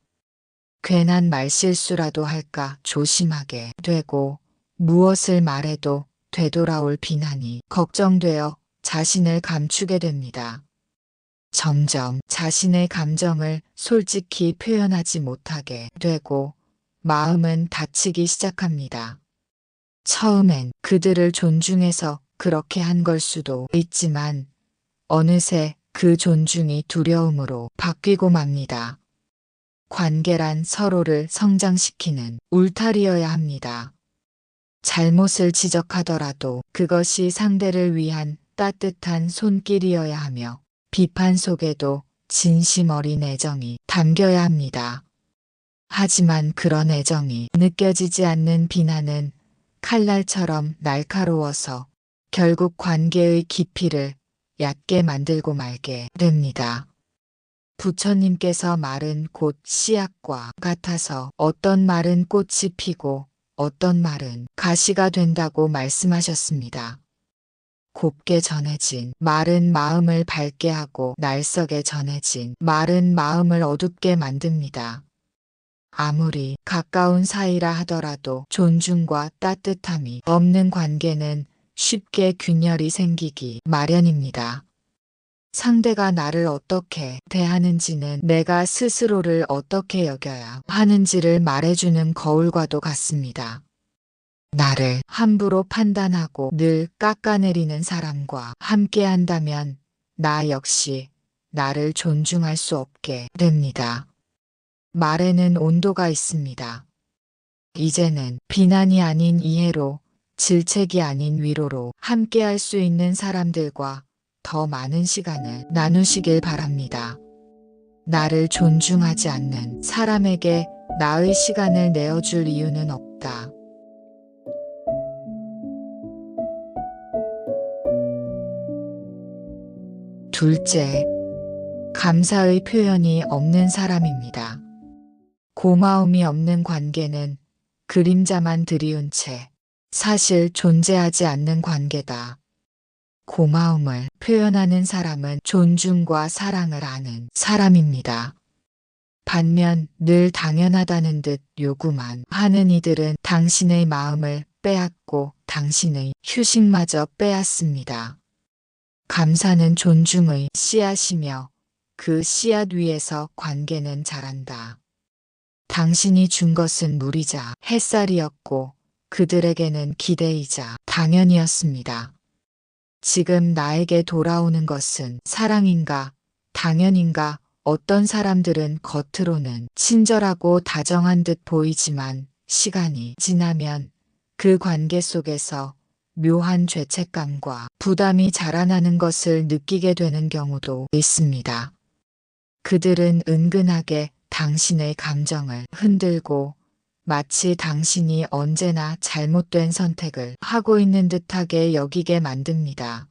괜한 말실수라도 할까 조심하게 되고 무엇을 말해도 되돌아올 비난이 걱정되어 자신을 감추게 됩니다. 점점 자신의 감정을 솔직히 표현하지 못하게 되고 마음은 다치기 시작합니다. 처음엔 그들을 존중해서 그렇게 한 걸 수도 있지만 어느새 그 존중이 두려움으로 바뀌고 맙니다. 관계란 서로를 성장시키는 울타리여야 합니다. 잘못을 지적하더라도 그것이 상대를 위한 따뜻한 손길이어야 하며 비판 속에도 진심 어린 애정이 담겨야 합니다. 하지만 그런 애정이 느껴지지 않는 비난은 칼날처럼 날카로워서 결국 관계의 깊이를 얕게 만들고 말게 됩니다. 부처님께서 말은 곧 씨앗과 같아서 어떤 말은 꽃이 피고 어떤 말은 가시가 된다고 말씀하셨습니다. 곱게 전해진 말은 마음을 밝게 하고 날석에 전해진 말은 마음을 어둡게 만듭니다. 아무리 가까운 사이라 하더라도 존중과 따뜻함이 없는 관계는 쉽게 균열이 생기기 마련입니다. 상대가 나를 어떻게 대하는지는 내가 스스로를 어떻게 여겨야 하는지를 말해주는 거울과도 같습니다. 나를 함부로 판단하고 늘 깎아내리는 사람과 함께 한다면 나 역시 나를 존중할 수 없게 됩니다. 말에는 온도가 있습니다. 이제는 비난이 아닌 이해로, 질책이 아닌 위로로 함께할 수 있는 사람들과 더 많은 시간을 나누시길 바랍니다. 나를 존중하지 않는 사람에게 나의 시간을 내어줄 이유는 없다. 둘째, 감사의 표현이 없는 사람입니다. 고마움이 없는 관계는 그림자만 드리운 채 사실 존재하지 않는 관계다. 고마움을 표현하는 사람은 존중과 사랑을 아는 사람입니다. 반면 늘 당연하다는 듯 요구만 하는 이들은 당신의 마음을 빼앗고 당신의 휴식마저 빼앗습니다. 감사는 존중의 씨앗이며 그 씨앗 위에서 관계는 자란다. 당신이 준 것은 물이자 햇살이었고 그들에게는 기대이자 당연이었습니다. 지금 나에게 돌아오는 것은 사랑인가, 당연인가? 어떤 사람들은 겉으로는 친절하고 다정한 듯 보이지만 시간이 지나면 그 관계 속에서 묘한 죄책감과 부담이 자라나는 것을 느끼게 되는 경우도 있습니다. 그들은 은근하게 당신의 감정을 흔들고 마치 당신이 언제나 잘못된 선택을 하고 있는 듯하게 여기게 만듭니다.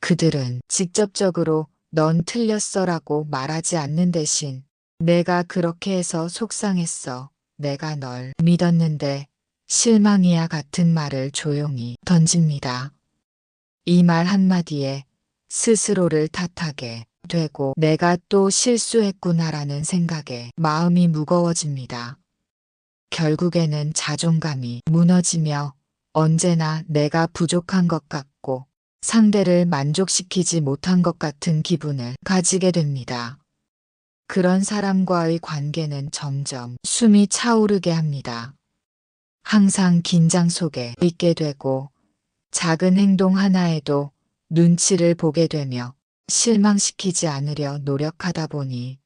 그들은 직접적으로 넌 틀렸어라고 말하지 않는 대신 내가 그렇게 해서 속상했어. 내가 널 믿었는데 실망이야 같은 말을 조용히 던집니다. 이 말 한마디에 스스로를 탓하게 되고 내가 또 실수했구나라는 생각에 마음이 무거워집니다. 결국에는 자존감이 무너지며 언제나 내가 부족한 것 같고 상대를 만족시키지 못한 것 같은 기분을 가지게 됩니다. 그런 사람과의 관계는 점점 숨이 차오르게 합니다. 항상 긴장 속에 있게 되고 작은 행동 하나에도 눈치를 보게 되며 실망시키지 않으려 노력하다 보니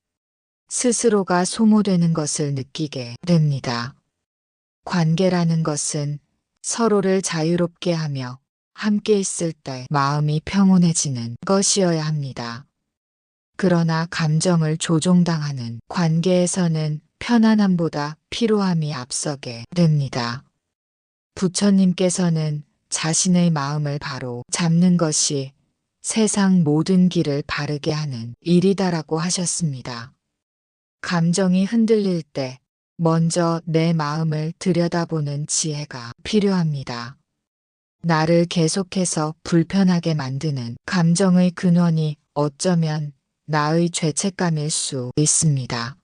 스스로가 소모되는 것을 느끼게 됩니다. 관계라는 것은 서로를 자유롭게 하며 함께 있을 때 마음이 평온해지는 것이어야 합니다. 그러나 감정을 조종당하는 관계에서는 편안함보다 피로함이 앞서게 됩니다. 부처님께서는 자신의 마음을 바로 잡는 것이 세상 모든 길을 바르게 하는 일이다라고 하셨습니다. 감정이 흔들릴 때 먼저 내 마음을 들여다보는 지혜가 필요합니다. 나를 계속해서 불편하게 만드는 감정의 근원이 어쩌면 나의 죄책감일 수 있습니다.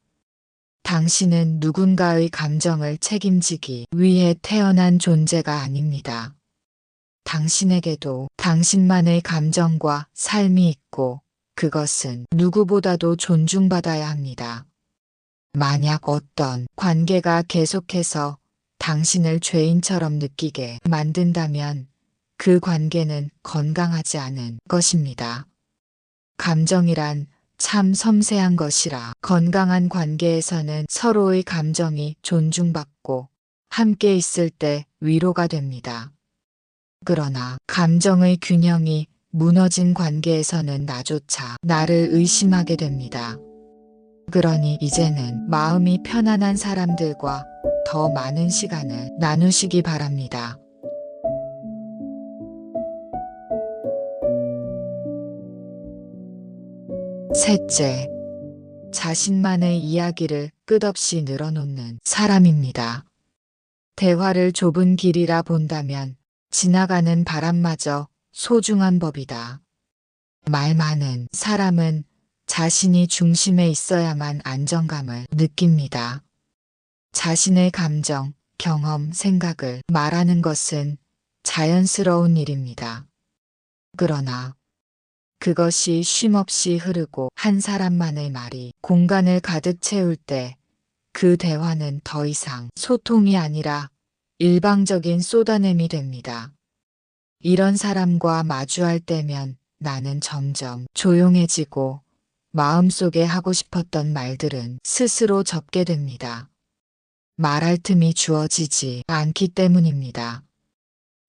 당신은 누군가의 감정을 책임지기 위해 태어난 존재가 아닙니다. 당신에게도 당신만의 감정과 삶이 있고 그것은 누구보다도 존중받아야 합니다. 만약 어떤 관계가 계속해서 당신을 죄인처럼 느끼게 만든다면 그 관계는 건강하지 않은 것입니다. 감정이란 참 섬세한 것이라 건강한 관계에서는 서로의 감정이 존중받고 함께 있을 때 위로가 됩니다. 그러나 감정의 균형이 무너진 관계에서는 나조차 나를 의심하게 됩니다. 그러니 이제는 마음이 편안한 사람들과 더 많은 시간을 나누시기 바랍니다. 셋째, 자신만의 이야기를 끝없이 늘어놓는 사람입니다. 대화를 좁은 길이라 본다면 지나가는 바람마저 소중한 법이다. 말 많은 사람은 자신이 중심에 있어야만 안정감을 느낍니다. 자신의 감정, 경험, 생각을 말하는 것은 자연스러운 일입니다. 그러나 그것이 쉼없이 흐르고 한 사람만의 말이 공간을 가득 채울 때 그 대화는 더 이상 소통이 아니라 일방적인 쏟아냄이 됩니다. 이런 사람과 마주할 때면 나는 점점 조용해지고 마음속에 하고 싶었던 말들은 스스로 접게 됩니다. 말할 틈이 주어지지 않기 때문입니다.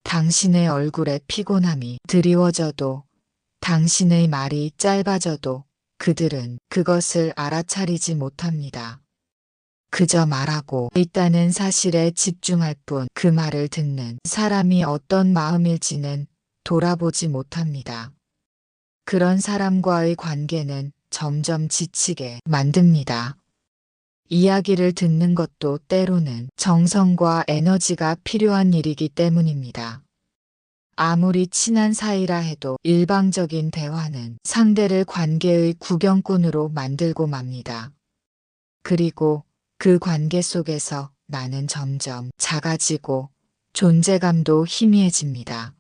당신의 얼굴에 피곤함이 드리워져도 당신의 말이 짧아져도 그들은 그것을 알아차리지 못합니다. 그저 말하고 있다는 사실에 집중할 뿐 그 말을 듣는 사람이 어떤 마음일지는 돌아보지 못합니다. 그런 사람과의 관계는 점점 지치게 만듭니다. 이야기를 듣는 것도 때로는 정성과 에너지가 필요한 일이기 때문입니다. 아무리 친한 사이라 해도 일방적인 대화는 상대를 관계의 구경꾼으로 만들고 맙니다. 그리고 그 관계 속에서 나는 점점 작아지고 존재감도 희미해집니다.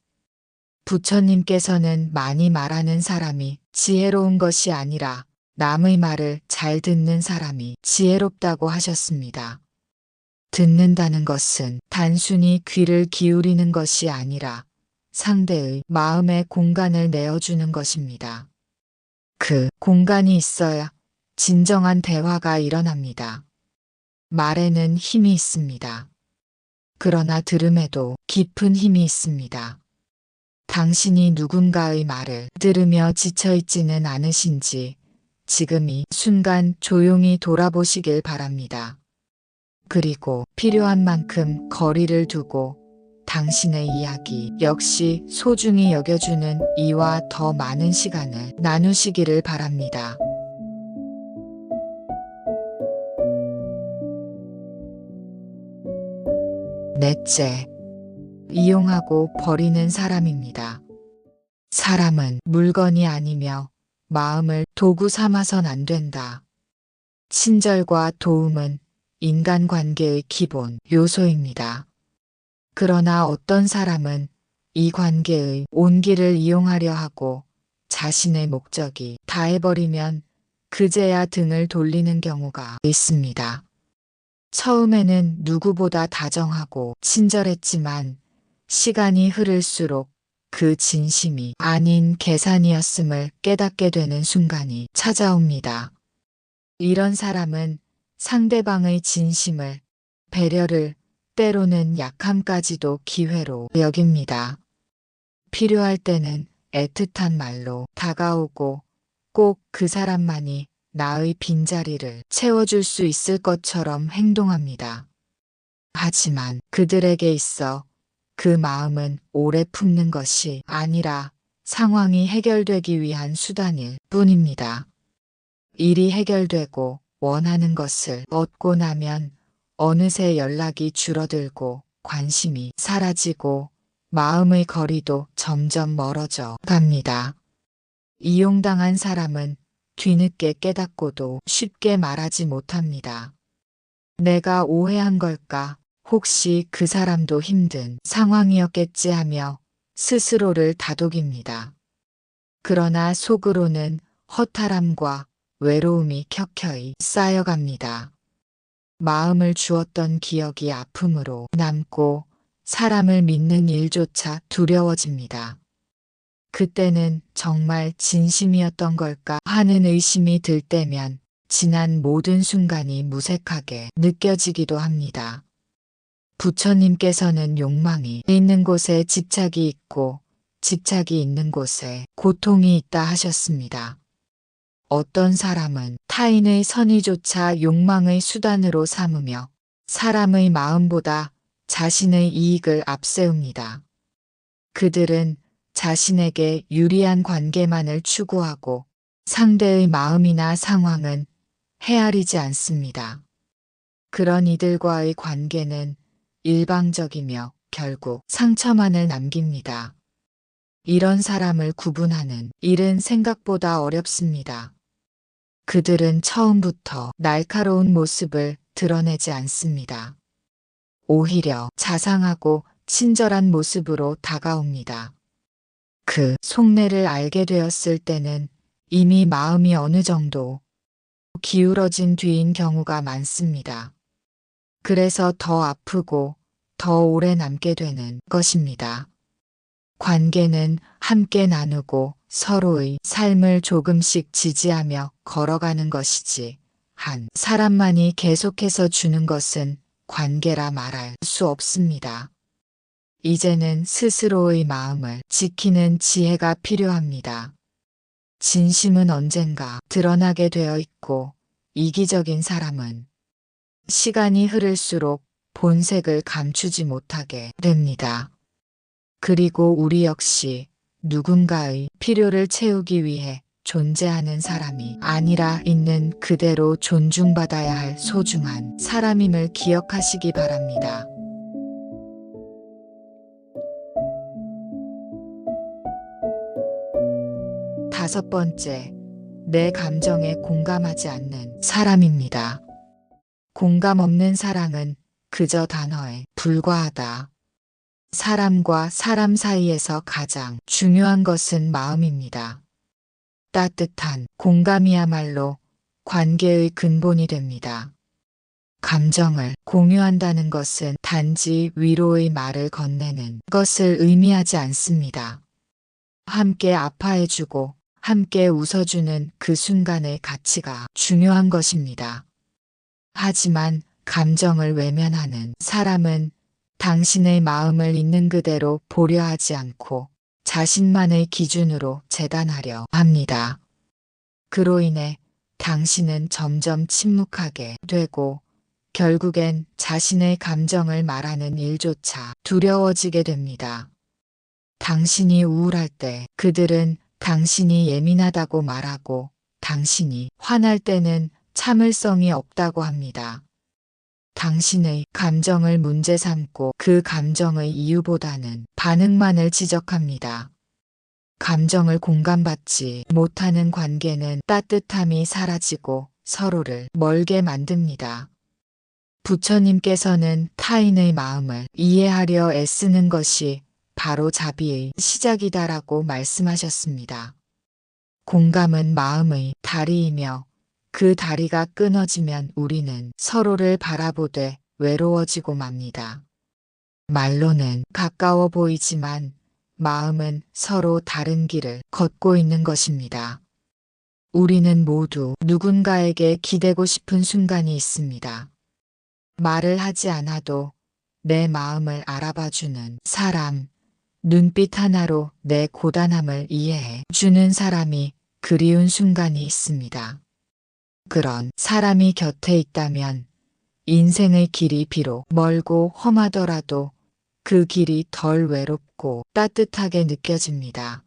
부처님께서는 많이 말하는 사람이 지혜로운 것이 아니라 남의 말을 잘 듣는 사람이 지혜롭다고 하셨습니다. 듣는다는 것은 단순히 귀를 기울이는 것이 아니라 상대의 마음에 공간을 내어주는 것입니다. 그 공간이 있어야 진정한 대화가 일어납니다. 말에는 힘이 있습니다. 그러나 들음에도 깊은 힘이 있습니다. 당신이 누군가의 말을 들으며 지쳐있지는 않으신지 지금 이 순간 조용히 돌아보시길 바랍니다. 그리고 필요한 만큼 거리를 두고 당신의 이야기 역시 소중히 여겨주는 이와 더 많은 시간을 나누시기를 바랍니다. 넷째, 이용하고 버리는 사람입니다. 사람은 물건이 아니며 마음을 도구 삼아선 안 된다. 친절과 도움은 인간관계의 기본 요소입니다. 그러나 어떤 사람은 이 관계의 온기를 이용하려 하고 자신의 목적이 다해버리면 그제야 등을 돌리는 경우가 있습니다. 처음에는 누구보다 다정하고 친절했지만 시간이 흐를수록 그 진심이 아닌 계산이었음을 깨닫게 되는 순간이 찾아옵니다. 이런 사람은 상대방의 진심을, 배려를, 때로는 약함까지도 기회로 여깁니다. 필요할 때는 애틋한 말로 다가오고 꼭 그 사람만이 나의 빈자리를 채워줄 수 있을 것처럼 행동합니다. 하지만 그들에게 있어 그 마음은 오래 품는 것이 아니라 상황이 해결되기 위한 수단일 뿐입니다. 일이 해결되고 원하는 것을 얻고 나면 어느새 연락이 줄어들고 관심이 사라지고 마음의 거리도 점점 멀어져 갑니다. 이용당한 사람은 뒤늦게 깨닫고도 쉽게 말하지 못합니다. 내가 오해한 걸까? 혹시 그 사람도 힘든 상황이었겠지 하며 스스로를 다독입니다. 그러나 속으로는 허탈함과 외로움이 켜켜이 쌓여갑니다. 마음을 주었던 기억이 아픔으로 남고 사람을 믿는 일조차 두려워집니다. 그때는 정말 진심이었던 걸까 하는 의심이 들 때면 지난 모든 순간이 무색하게 느껴지기도 합니다. 부처님께서는 욕망이 있는 곳에 집착이 있고 집착이 있는 곳에 고통이 있다 하셨습니다. 어떤 사람은 타인의 선의조차 욕망의 수단으로 삼으며 사람의 마음보다 자신의 이익을 앞세웁니다. 그들은 자신에게 유리한 관계만을 추구하고 상대의 마음이나 상황은 헤아리지 않습니다. 그런 이들과의 관계는 일방적이며 결국 상처만을 남깁니다. 이런 사람을 구분하는 일은 생각보다 어렵습니다. 그들은 처음부터 날카로운 모습을 드러내지 않습니다. 오히려 자상하고 친절한 모습으로 다가옵니다. 그 속내를 알게 되었을 때는 이미 마음이 어느 정도 기울어진 뒤인 경우가 많습니다. 그래서 더 아프고 더 오래 남게 되는 것입니다. 관계는 함께 나누고 서로의 삶을 조금씩 지지하며 걸어가는 것이지 한 사람만이 계속해서 주는 것은 관계라 말할 수 없습니다. 이제는 스스로의 마음을 지키는 지혜가 필요합니다. 진심은 언젠가 드러나게 되어 있고 이기적인 사람은 시간이 흐를수록 본색을 감추지 못하게 됩니다. 그리고 우리 역시 누군가의 필요를 채우기 위해 존재하는 사람이 아니라 있는 그대로 존중받아야 할 소중한 사람임을 기억하시기 바랍니다. 다섯 번째, 내 감정에 공감하지 않는 사람입니다. 공감 없는 사랑은 그저 단어에 불과하다. 사람과 사람 사이에서 가장 중요한 것은 마음입니다. 따뜻한 공감이야말로 관계의 근본이 됩니다. 감정을 공유한다는 것은 단지 위로의 말을 건네는 것을 의미하지 않습니다. 함께 아파해주고 함께 웃어주는 그 순간의 가치가 중요한 것입니다. 하지만 감정을 외면하는 사람은 당신의 마음을 있는 그대로 보려 하지 않고 자신만의 기준으로 재단하려 합니다. 그로 인해 당신은 점점 침묵하게 되고 결국엔 자신의 감정을 말하는 일조차 두려워지게 됩니다. 당신이 우울할 때 그들은 당신이 예민하다고 말하고 당신이 화날 때는 참을성이 없다고 합니다. 당신의 감정을 문제 삼고 그 감정의 이유보다는 반응만을 지적합니다. 감정을 공감받지 못하는 관계는 따뜻함이 사라지고 서로를 멀게 만듭니다. 부처님께서는 타인의 마음을 이해하려 애쓰는 것이 바로 자비의 시작이다라고 말씀하셨습니다. 공감은 마음의 다리이며 그 다리가 끊어지면 우리는 서로를 바라보되 외로워지고 맙니다. 말로는 가까워 보이지만 마음은 서로 다른 길을 걷고 있는 것입니다. 우리는 모두 누군가에게 기대고 싶은 순간이 있습니다. 말을 하지 않아도 내 마음을 알아봐주는 사람, 눈빛 하나로 내 고단함을 이해해 주는 사람이 그리운 순간이 있습니다. 그런 사람이 곁에 있다면 인생의 길이 비록 멀고 험하더라도 그 길이 덜 외롭고 따뜻하게 느껴집니다.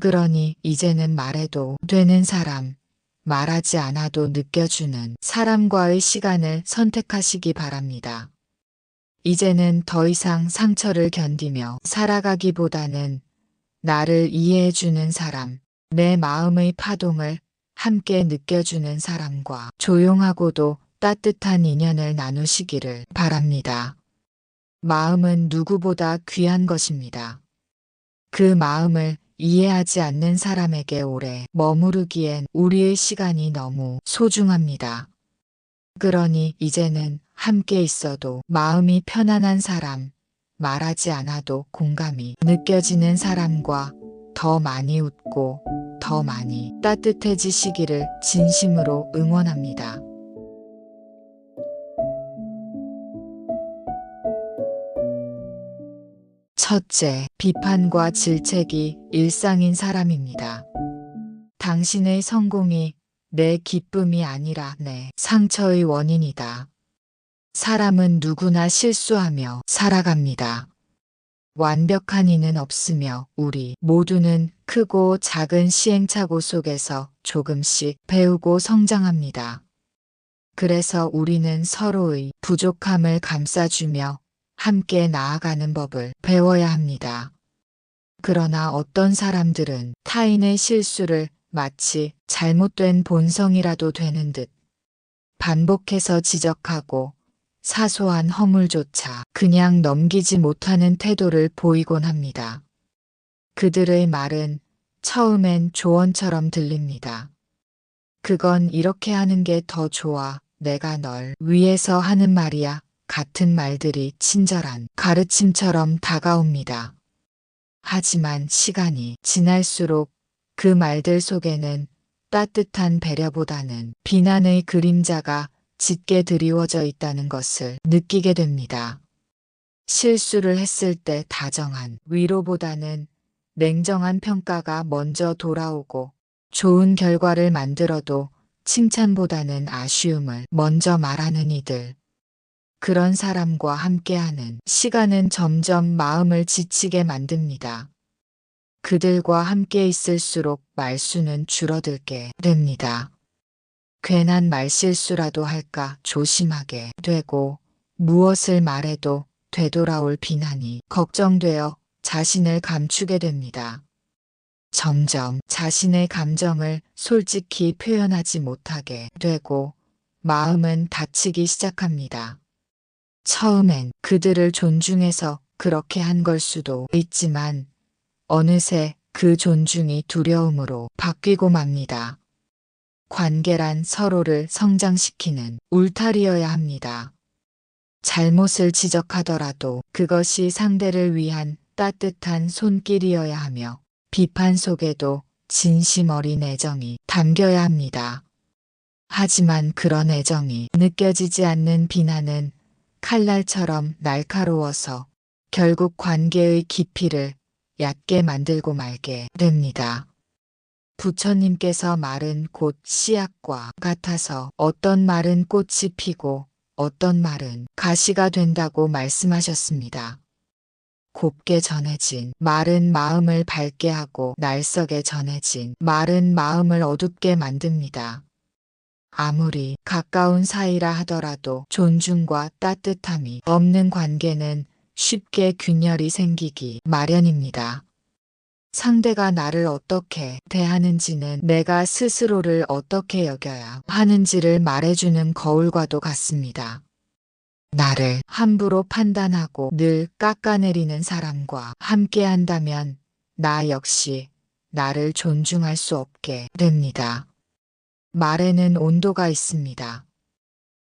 그러니 이제는 말해도 되는 사람, 말하지 않아도 느껴주는 사람과의 시간을 선택하시기 바랍니다. 이제는 더 이상 상처를 견디며 살아가기보다는 나를 이해해주는 사람, 내 마음의 파동을 함께 느껴주는 사람과 조용하고도 따뜻한 인연을 나누시기를 바랍니다. 마음은 누구보다 귀한 것입니다. 그 마음을 이해하지 않는 사람에게 오래 머무르기엔 우리의 시간이 너무 소중합니다. 그러니 이제는 함께 있어도 마음이 편안한 사람, 말하지 않아도 공감이 느껴지는 사람과 더 많이 웃고 더 많이 따뜻해지시기를 진심으로 응원합니다. 첫째, 비판과 질책이 일상인 사람입니다. 당신의 성공이 내 기쁨이 아니라 내 상처의 원인이다. 사람은 누구나 실수하며 살아갑니다. 완벽한 이는 없으며 우리 모두는 크고 작은 시행착오 속에서 조금씩 배우고 성장합니다. 그래서 우리는 서로의 부족함을 감싸주며 함께 나아가는 법을 배워야 합니다. 그러나 어떤 사람들은 타인의 실수를 마치 잘못된 본성이라도 되는 듯 반복해서 지적하고 사소한 허물조차 그냥 넘기지 못하는 태도를 보이곤 합니다. 그들의 말은 처음엔 조언처럼 들립니다. 그건 이렇게 하는 게 더 좋아. 내가 널 위해서 하는 말이야. 같은 말들이 친절한 가르침처럼 다가옵니다. 하지만 시간이 지날수록 그 말들 속에는 따뜻한 배려보다는 비난의 그림자가 짙게 드리워져 있다는 것을 느끼게 됩니다. 실수를 했을 때 다정한 위로보다는 냉정한 평가가 먼저 돌아오고 좋은 결과를 만들어도 칭찬보다는 아쉬움을 먼저 말하는 이들. 그런 사람과 함께하는 시간은 점점 마음을 지치게 만듭니다. 그들과 함께 있을수록 말수는 줄어들게 됩니다. 괜한 말실수라도 할까 조심하게 되고 무엇을 말해도 되돌아올 비난이 걱정되어 자신을 감추게 됩니다. 점점 자신의 감정을 솔직히 표현하지 못하게 되고 마음은 다치기 시작합니다. 처음엔 그들을 존중해서 그렇게 한 걸 수도 있지만 어느새 그 존중이 두려움으로 바뀌고 맙니다. 관계란 서로를 성장시키는 울타리여야 합니다. 잘못을 지적하더라도 그것이 상대를 위한 따뜻한 손길이어야 하며 비판 속에도 진심 어린 애정이 담겨야 합니다. 하지만 그런 애정이 느껴지지 않는 비난은 칼날처럼 날카로워서 결국 관계의 깊이를 얕게 만들고 말게 됩니다. 부처님께서 말은 곧 씨앗과 같아서 어떤 말은 꽃이 피고 어떤 말은 가시가 된다고 말씀하셨습니다. 곱게 전해진 말은 마음을 밝게 하고 날석에 전해진 말은 마음을 어둡게 만듭니다. 아무리 가까운 사이라 하더라도 존중과 따뜻함이 없는 관계는 쉽게 균열이 생기기 마련입니다. 상대가 나를 어떻게 대하는지는 내가 스스로를 어떻게 여겨야 하는지를 말해주는 거울과도 같습니다. 나를 함부로 판단하고 늘 깎아내리는 사람과 함께 한다면 나 역시 나를 존중할 수 없게 됩니다. 말에는 온도가 있습니다.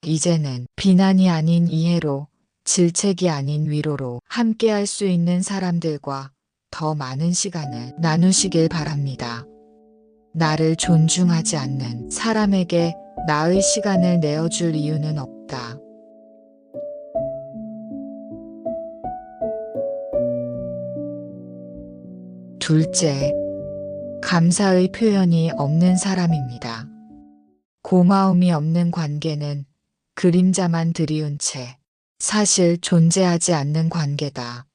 이제는 비난이 아닌 이해로, 질책이 아닌 위로로 함께할 수 있는 사람들과 더 많은 시간을 나누시길 바랍니다. 나를 존중하지 않는 사람에게 나의 시간을 내어줄 이유는 없다. 둘째, 감사의 표현이 없는 사람입니다. 고마움이 없는 관계는 그림자만 드리운 채 사실 존재하지 않는 관계다.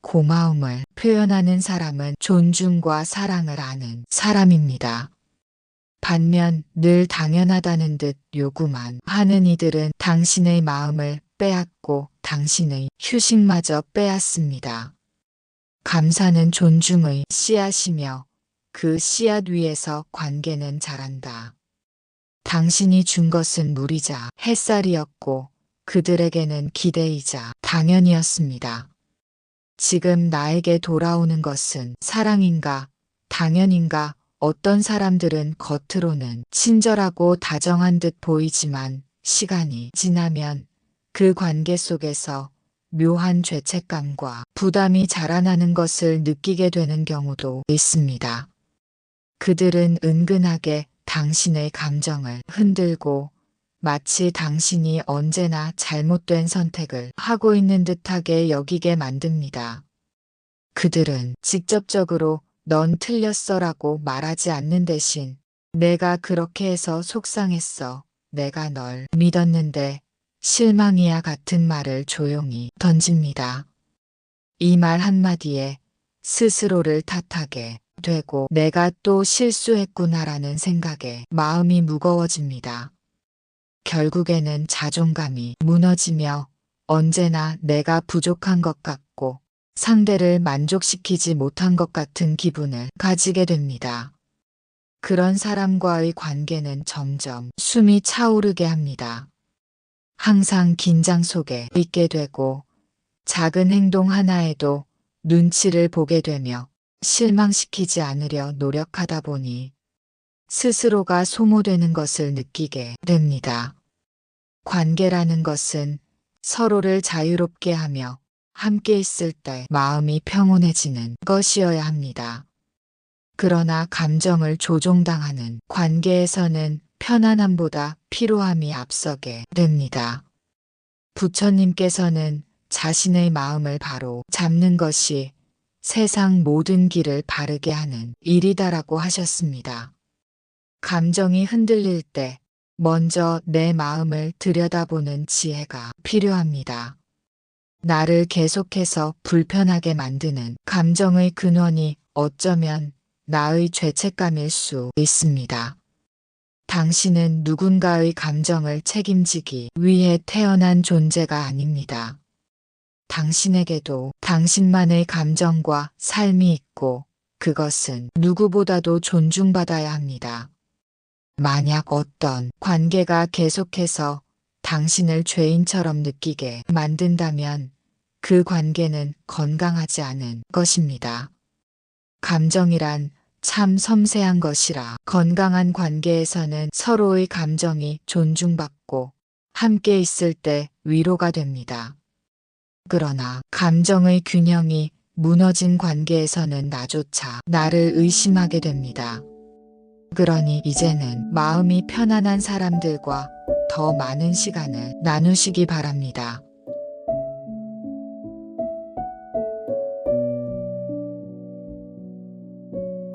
고마움을 표현하는 사람은 존중과 사랑을 아는 사람입니다. 반면 늘 당연하다는 듯 요구만 하는 이들은 당신의 마음을 빼앗고 당신의 휴식마저 빼앗습니다. 감사는 존중의 씨앗이며 그 씨앗 위에서 관계는 자란다. 당신이 준 것은 물이자 햇살이었고 그들에게는 기대이자 당연이었습니다. 지금 나에게 돌아오는 것은 사랑인가, 당연인가? 어떤 사람들은 겉으로는 친절하고 다정한 듯 보이지만 시간이 지나면 그 관계 속에서 묘한 죄책감과 부담이 자라나는 것을 느끼게 되는 경우도 있습니다. 그들은 은근하게 당신의 감정을 흔들고 마치 당신이 언제나 잘못된 선택을 하고 있는 듯하게 여기게 만듭니다. 그들은 직접적으로 넌 틀렸어라고 말하지 않는 대신 내가 그렇게 해서 속상했어. 내가 널 믿었는데 실망이야 같은 말을 조용히 던집니다. 이 말 한마디에 스스로를 탓하게 되고 내가 또 실수했구나라는 생각에 마음이 무거워집니다. 결국에는 자존감이 무너지며 언제나 내가 부족한 것 같고 상대를 만족시키지 못한 것 같은 기분을 가지게 됩니다. 그런 사람과의 관계는 점점 숨이 차오르게 합니다. 항상 긴장 속에 있게 되고 작은 행동 하나에도 눈치를 보게 되며 실망시키지 않으려 노력하다 보니 스스로가 소모되는 것을 느끼게 됩니다. 관계라는 것은 서로를 자유롭게 하며 함께 있을 때 마음이 평온해지는 것이어야 합니다. 그러나 감정을 조종당하는 관계에서는 편안함보다 피로함이 앞서게 됩니다. 부처님께서는 자신의 마음을 바로 잡는 것이 세상 모든 길을 바르게 하는 일이다라고 하셨습니다. 감정이 흔들릴 때 먼저 내 마음을 들여다보는 지혜가 필요합니다. 나를 계속해서 불편하게 만드는 감정의 근원이 어쩌면 나의 죄책감일 수 있습니다. 당신은 누군가의 감정을 책임지기 위해 태어난 존재가 아닙니다. 당신에게도 당신만의 감정과 삶이 있고 그것은 누구보다도 존중받아야 합니다. 만약 어떤 관계가 계속해서 당신을 죄인처럼 느끼게 만든다면 그 관계는 건강하지 않은 것입니다. 감정이란 참 섬세한 것이라 건강한 관계에서는 서로의 감정이 존중받고 함께 있을 때 위로가 됩니다. 그러나 감정의 균형이 무너진 관계에서는 나조차 나를 의심하게 됩니다. 그러니 이제는 마음이 편안한 사람들과 더 많은 시간을 나누시기 바랍니다.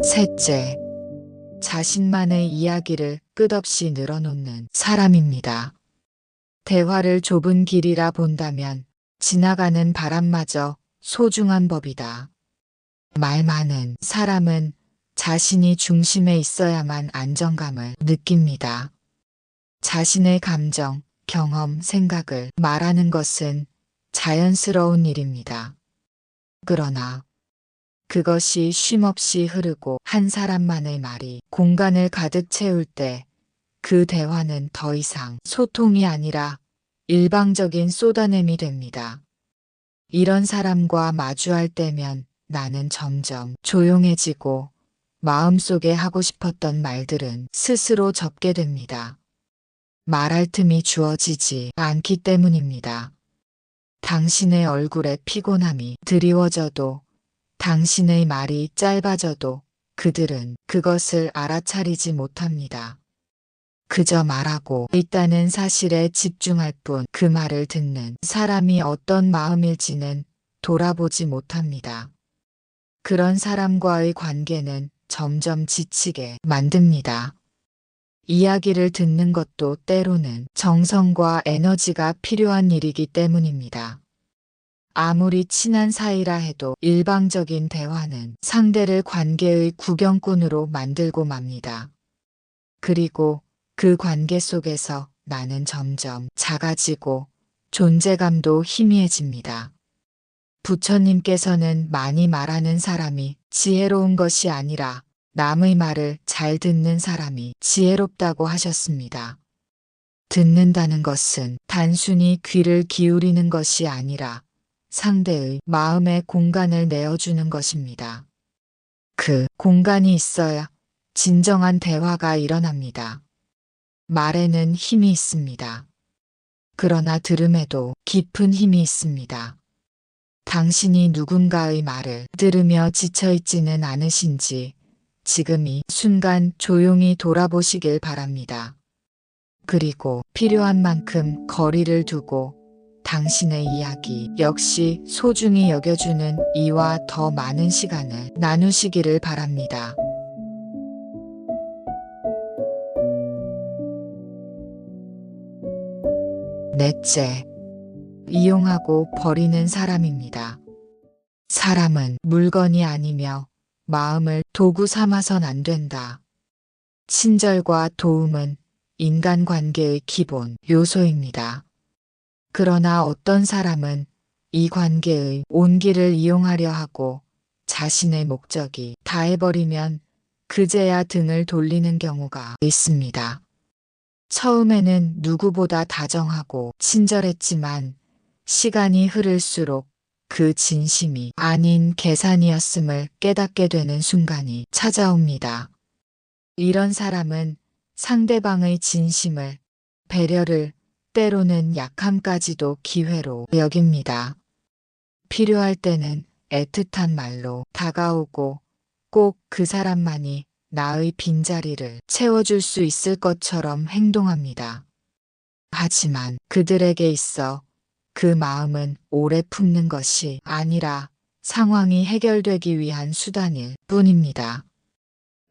셋째, 자신만의 이야기를 끝없이 늘어놓는 사람입니다. 대화를 좁은 길이라 본다면 지나가는 바람마저 소중한 법이다. 말 많은 사람은 자신이 중심에 있어야만 안정감을 느낍니다. 자신의 감정, 경험, 생각을 말하는 것은 자연스러운 일입니다. 그러나 그것이 쉼없이 흐르고 한 사람만의 말이 공간을 가득 채울 때 그 대화는 더 이상 소통이 아니라 일방적인 쏟아냄이 됩니다. 이런 사람과 마주할 때면 나는 점점 조용해지고 마음속에 하고 싶었던 말들은 스스로 접게 됩니다. 말할 틈이 주어지지 않기 때문입니다. 당신의 얼굴에 피곤함이 드리워져도 당신의 말이 짧아져도 그들은 그것을 알아차리지 못합니다. 그저 말하고 있다는 사실에 집중할 뿐 그 말을 듣는 사람이 어떤 마음일지는 돌아보지 못합니다. 그런 사람과의 관계는 점점 지치게 만듭니다. 이야기를 듣는 것도 때로는 정성과 에너지가 필요한 일이기 때문입니다. 아무리 친한 사이라 해도 일방적인 대화는 상대를 관계의 구경꾼으로 만들고 맙니다. 그리고 그 관계 속에서 나는 점점 작아지고 존재감도 희미해집니다. 부처님께서는 많이 말하는 사람이 지혜로운 것이 아니라 남의 말을 잘 듣는 사람이 지혜롭다고 하셨습니다. 듣는다는 것은 단순히 귀를 기울이는 것이 아니라 상대의 마음에 공간을 내어주는 것입니다. 그 공간이 있어야 진정한 대화가 일어납니다. 말에는 힘이 있습니다. 그러나 들음에도 깊은 힘이 있습니다. 당신이 누군가의 말을 들으며 지쳐있지는 않으신지 지금 이 순간 조용히 돌아보시길 바랍니다. 그리고 필요한 만큼 거리를 두고 당신의 이야기 역시 소중히 여겨주는 이와 더 많은 시간을 나누시기를 바랍니다. 넷째, 이용하고 버리는 사람입니다. 사람은 물건이 아니며 마음을 도구 삼아선 안 된다. 친절과 도움은 인간관계의 기본 요소입니다. 그러나 어떤 사람은 이 관계의 온기를 이용하려 하고 자신의 목적이 다해버리면 그제야 등을 돌리는 경우가 있습니다. 처음에는 누구보다 다정하고 친절했지만 시간이 흐를수록 그 진심이 아닌 계산이었음을 깨닫게 되는 순간이 찾아옵니다. 이런 사람은 상대방의 진심을, 배려를, 때로는 약함까지도 기회로 여깁니다. 필요할 때는 애틋한 말로 다가오고 꼭 그 사람만이 나의 빈자리를 채워줄 수 있을 것처럼 행동합니다. 하지만 그들에게 있어 그 마음은 오래 품는 것이 아니라 상황이 해결되기 위한 수단일 뿐입니다.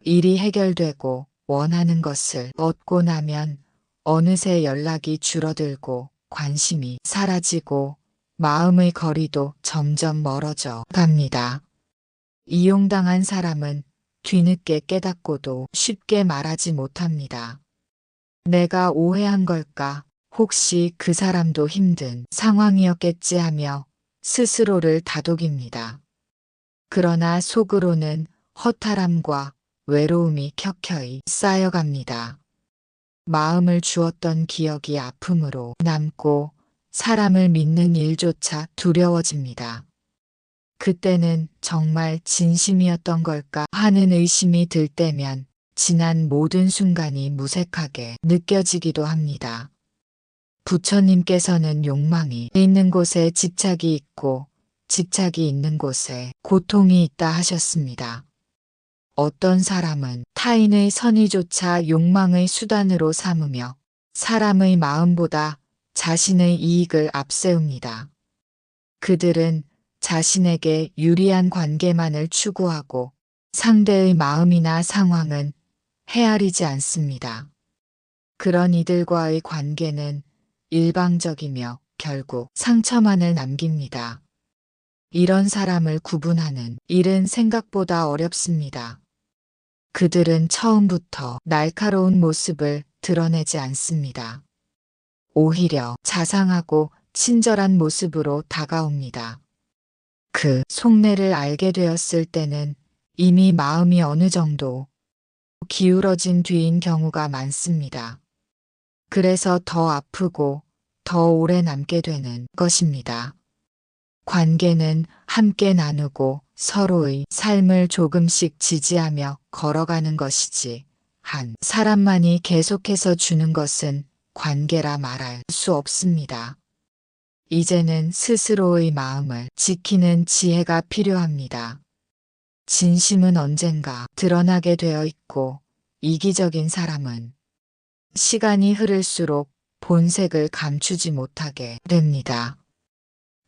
일이 해결되고 원하는 것을 얻고 나면 어느새 연락이 줄어들고 관심이 사라지고 마음의 거리도 점점 멀어져 갑니다. 이용당한 사람은 뒤늦게 깨닫고도 쉽게 말하지 못합니다. 내가 오해한 걸까? 혹시 그 사람도 힘든 상황이었겠지 하며 스스로를 다독입니다. 그러나 속으로는 허탈함과 외로움이 켜켜이 쌓여갑니다. 마음을 주었던 기억이 아픔으로 남고 사람을 믿는 일조차 두려워집니다. 그때는 정말 진심이었던 걸까 하는 의심이 들 때면 지난 모든 순간이 무색하게 느껴지기도 합니다. 부처님께서는 욕망이 있는 곳에 집착이 있고 집착이 있는 곳에 고통이 있다 하셨습니다. 어떤 사람은 타인의 선의조차 욕망의 수단으로 삼으며 사람의 마음보다 자신의 이익을 앞세웁니다. 그들은 자신에게 유리한 관계만을 추구하고 상대의 마음이나 상황은 헤아리지 않습니다. 그런 이들과의 관계는 일방적이며 결국 상처만을 남깁니다. 이런 사람을 구분하는 일은 생각보다 어렵습니다. 그들은 처음부터 날카로운 모습을 드러내지 않습니다. 오히려 자상하고 친절한 모습으로 다가옵니다. 그 속내를 알게 되었을 때는 이미 마음이 어느 정도 기울어진 뒤인 경우가 많습니다. 그래서 더 아프고 더 오래 남게 되는 것입니다. 관계는 함께 나누고 서로의 삶을 조금씩 지지하며 걸어가는 것이지 한 사람만이 계속해서 주는 것은 관계라 말할 수 없습니다. 이제는 스스로의 마음을 지키는 지혜가 필요합니다. 진심은 언젠가 드러나게 되어 있고 이기적인 사람은 시간이 흐를수록 본색을 감추지 못하게 됩니다.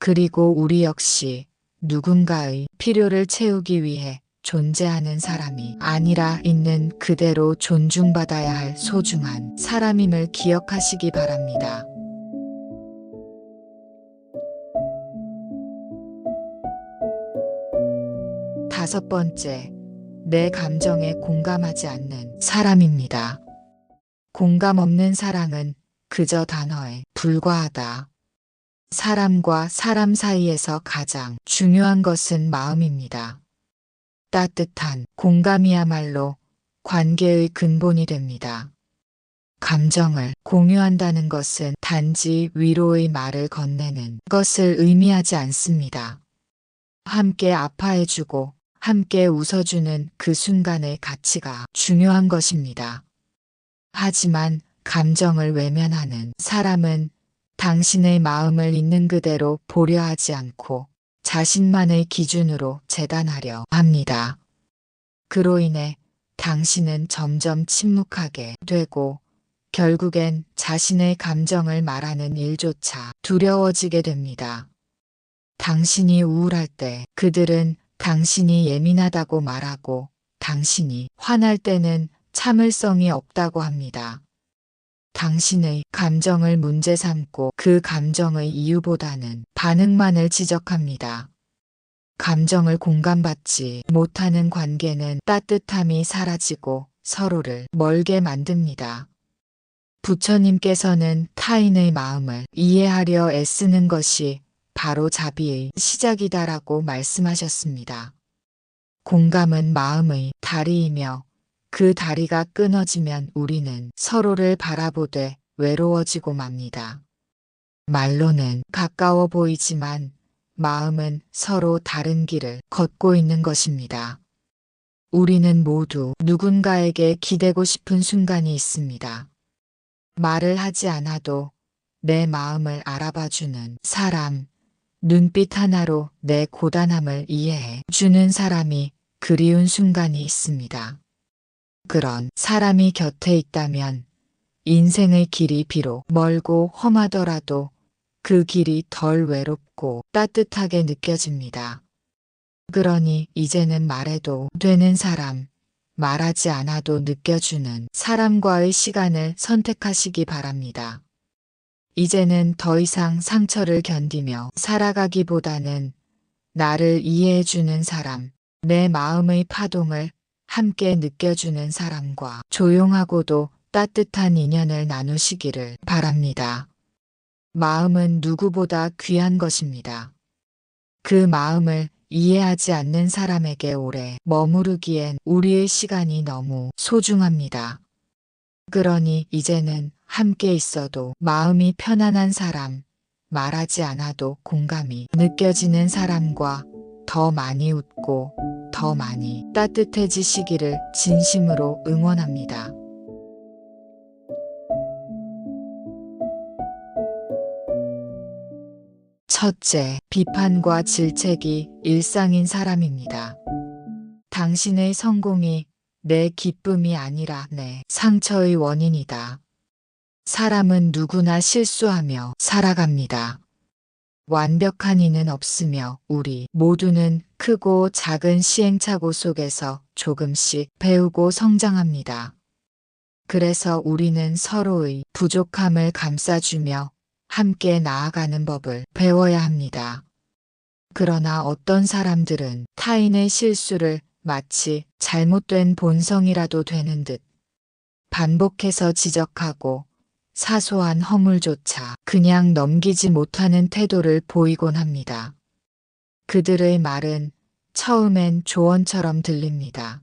그리고 우리 역시 누군가의 필요를 채우기 위해 존재하는 사람이 아니라 있는 그대로 존중받아야 할 소중한 사람임을 기억하시기 바랍니다. 다섯 번째, 내 감정에 공감하지 않는 사람입니다. 공감 없는 사랑은 그저 단어에 불과하다. 사람과 사람 사이에서 가장 중요한 것은 마음입니다. 따뜻한 공감이야말로 관계의 근본이 됩니다. 감정을 공유한다는 것은 단지 위로의 말을 건네는 것을 의미하지 않습니다. 함께 아파해주고 함께 웃어주는 그 순간의 가치가 중요한 것입니다. 하지만 감정을 외면하는 사람은 당신의 마음을 있는 그대로 보려 하지 않고 자신만의 기준으로 재단하려 합니다. 그로 인해 당신은 점점 침묵하게 되고 결국엔 자신의 감정을 말하는 일조차 두려워지게 됩니다. 당신이 우울할 때 그들은 당신이 예민하다고 말하고 당신이 화날 때는 참을성이 없다고 합니다. 당신의 감정을 문제 삼고 그 감정의 이유보다는 반응만을 지적합니다. 감정을 공감받지 못하는 관계는 따뜻함이 사라지고 서로를 멀게 만듭니다. 부처님께서는 타인의 마음을 이해하려 애쓰는 것이 바로 자비의 시작이다라고 말씀하셨습니다. 공감은 마음의 다리이며 그 다리가 끊어지면 우리는 서로를 바라보되 외로워지고 맙니다. 말로는 가까워 보이지만 마음은 서로 다른 길을 걷고 있는 것입니다. 우리는 모두 누군가에게 기대고 싶은 순간이 있습니다. 말을 하지 않아도 내 마음을 알아봐주는 사람, 눈빛 하나로 내 고단함을 이해해 주는 사람이 그리운 순간이 있습니다. 그런 사람이 곁에 있다면 인생의 길이 비록 멀고 험하더라도 그 길이 덜 외롭고 따뜻하게 느껴집니다. 그러니 이제는 말해도 되는 사람, 말하지 않아도 느껴주는 사람과의 시간을 선택하시기 바랍니다. 이제는 더 이상 상처를 견디며 살아가기보다는 나를 이해해주는 사람, 내 마음의 파동을 함께 느껴주는 사람과 조용하고도 따뜻한 인연을 나누시기를 바랍니다. 마음은 누구보다 귀한 것입니다. 그 마음을 이해하지 않는 사람에게 오래 머무르기엔 우리의 시간이 너무 소중합니다. 그러니 이제는 함께 있어도 마음이 편안한 사람, 말하지 않아도 공감이 느껴지는 사람과 더 많이 웃고 더 많이 따뜻해지시기를 진심으로 응원합니다. 첫째, 비판과 질책이 일상인 사람입니다. 당신의 성공이 내 기쁨이 아니라 내 상처의 원인이다. 사람은 누구나 실수하며 살아갑니다. 완벽한 이는 없으며 우리 모두는 크고 작은 시행착오 속에서 조금씩 배우고 성장합니다. 그래서 우리는 서로의 부족함을 감싸주며 함께 나아가는 법을 배워야 합니다. 그러나 어떤 사람들은 타인의 실수를 마치 잘못된 본성이라도 되는 듯 반복해서 지적하고 사소한 허물조차 그냥 넘기지 못하는 태도를 보이곤 합니다. 그들의 말은 처음엔 조언처럼 들립니다.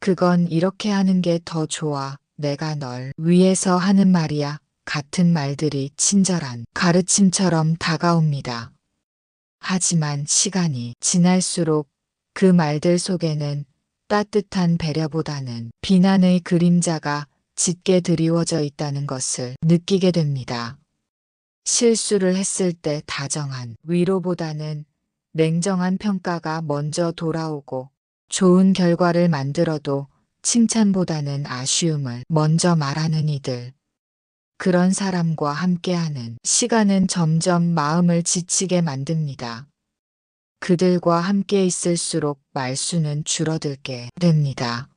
그건 이렇게 하는 게 더 좋아. 내가 널 위해서 하는 말이야. 같은 말들이 친절한 가르침처럼 다가옵니다. 하지만 시간이 지날수록 그 말들 속에는 따뜻한 배려보다는 비난의 그림자가 짙게 드리워져 있다는 것을 느끼게 됩니다. 실수를 했을 때 다정한 위로보다는 냉정한 평가가 먼저 돌아오고 좋은 결과를 만들어도 칭찬보다는 아쉬움을 먼저 말하는 이들. 그런 사람과 함께하는 시간은 점점 마음을 지치게 만듭니다. 그들과 함께 있을수록 말수는 줄어들게 됩니다.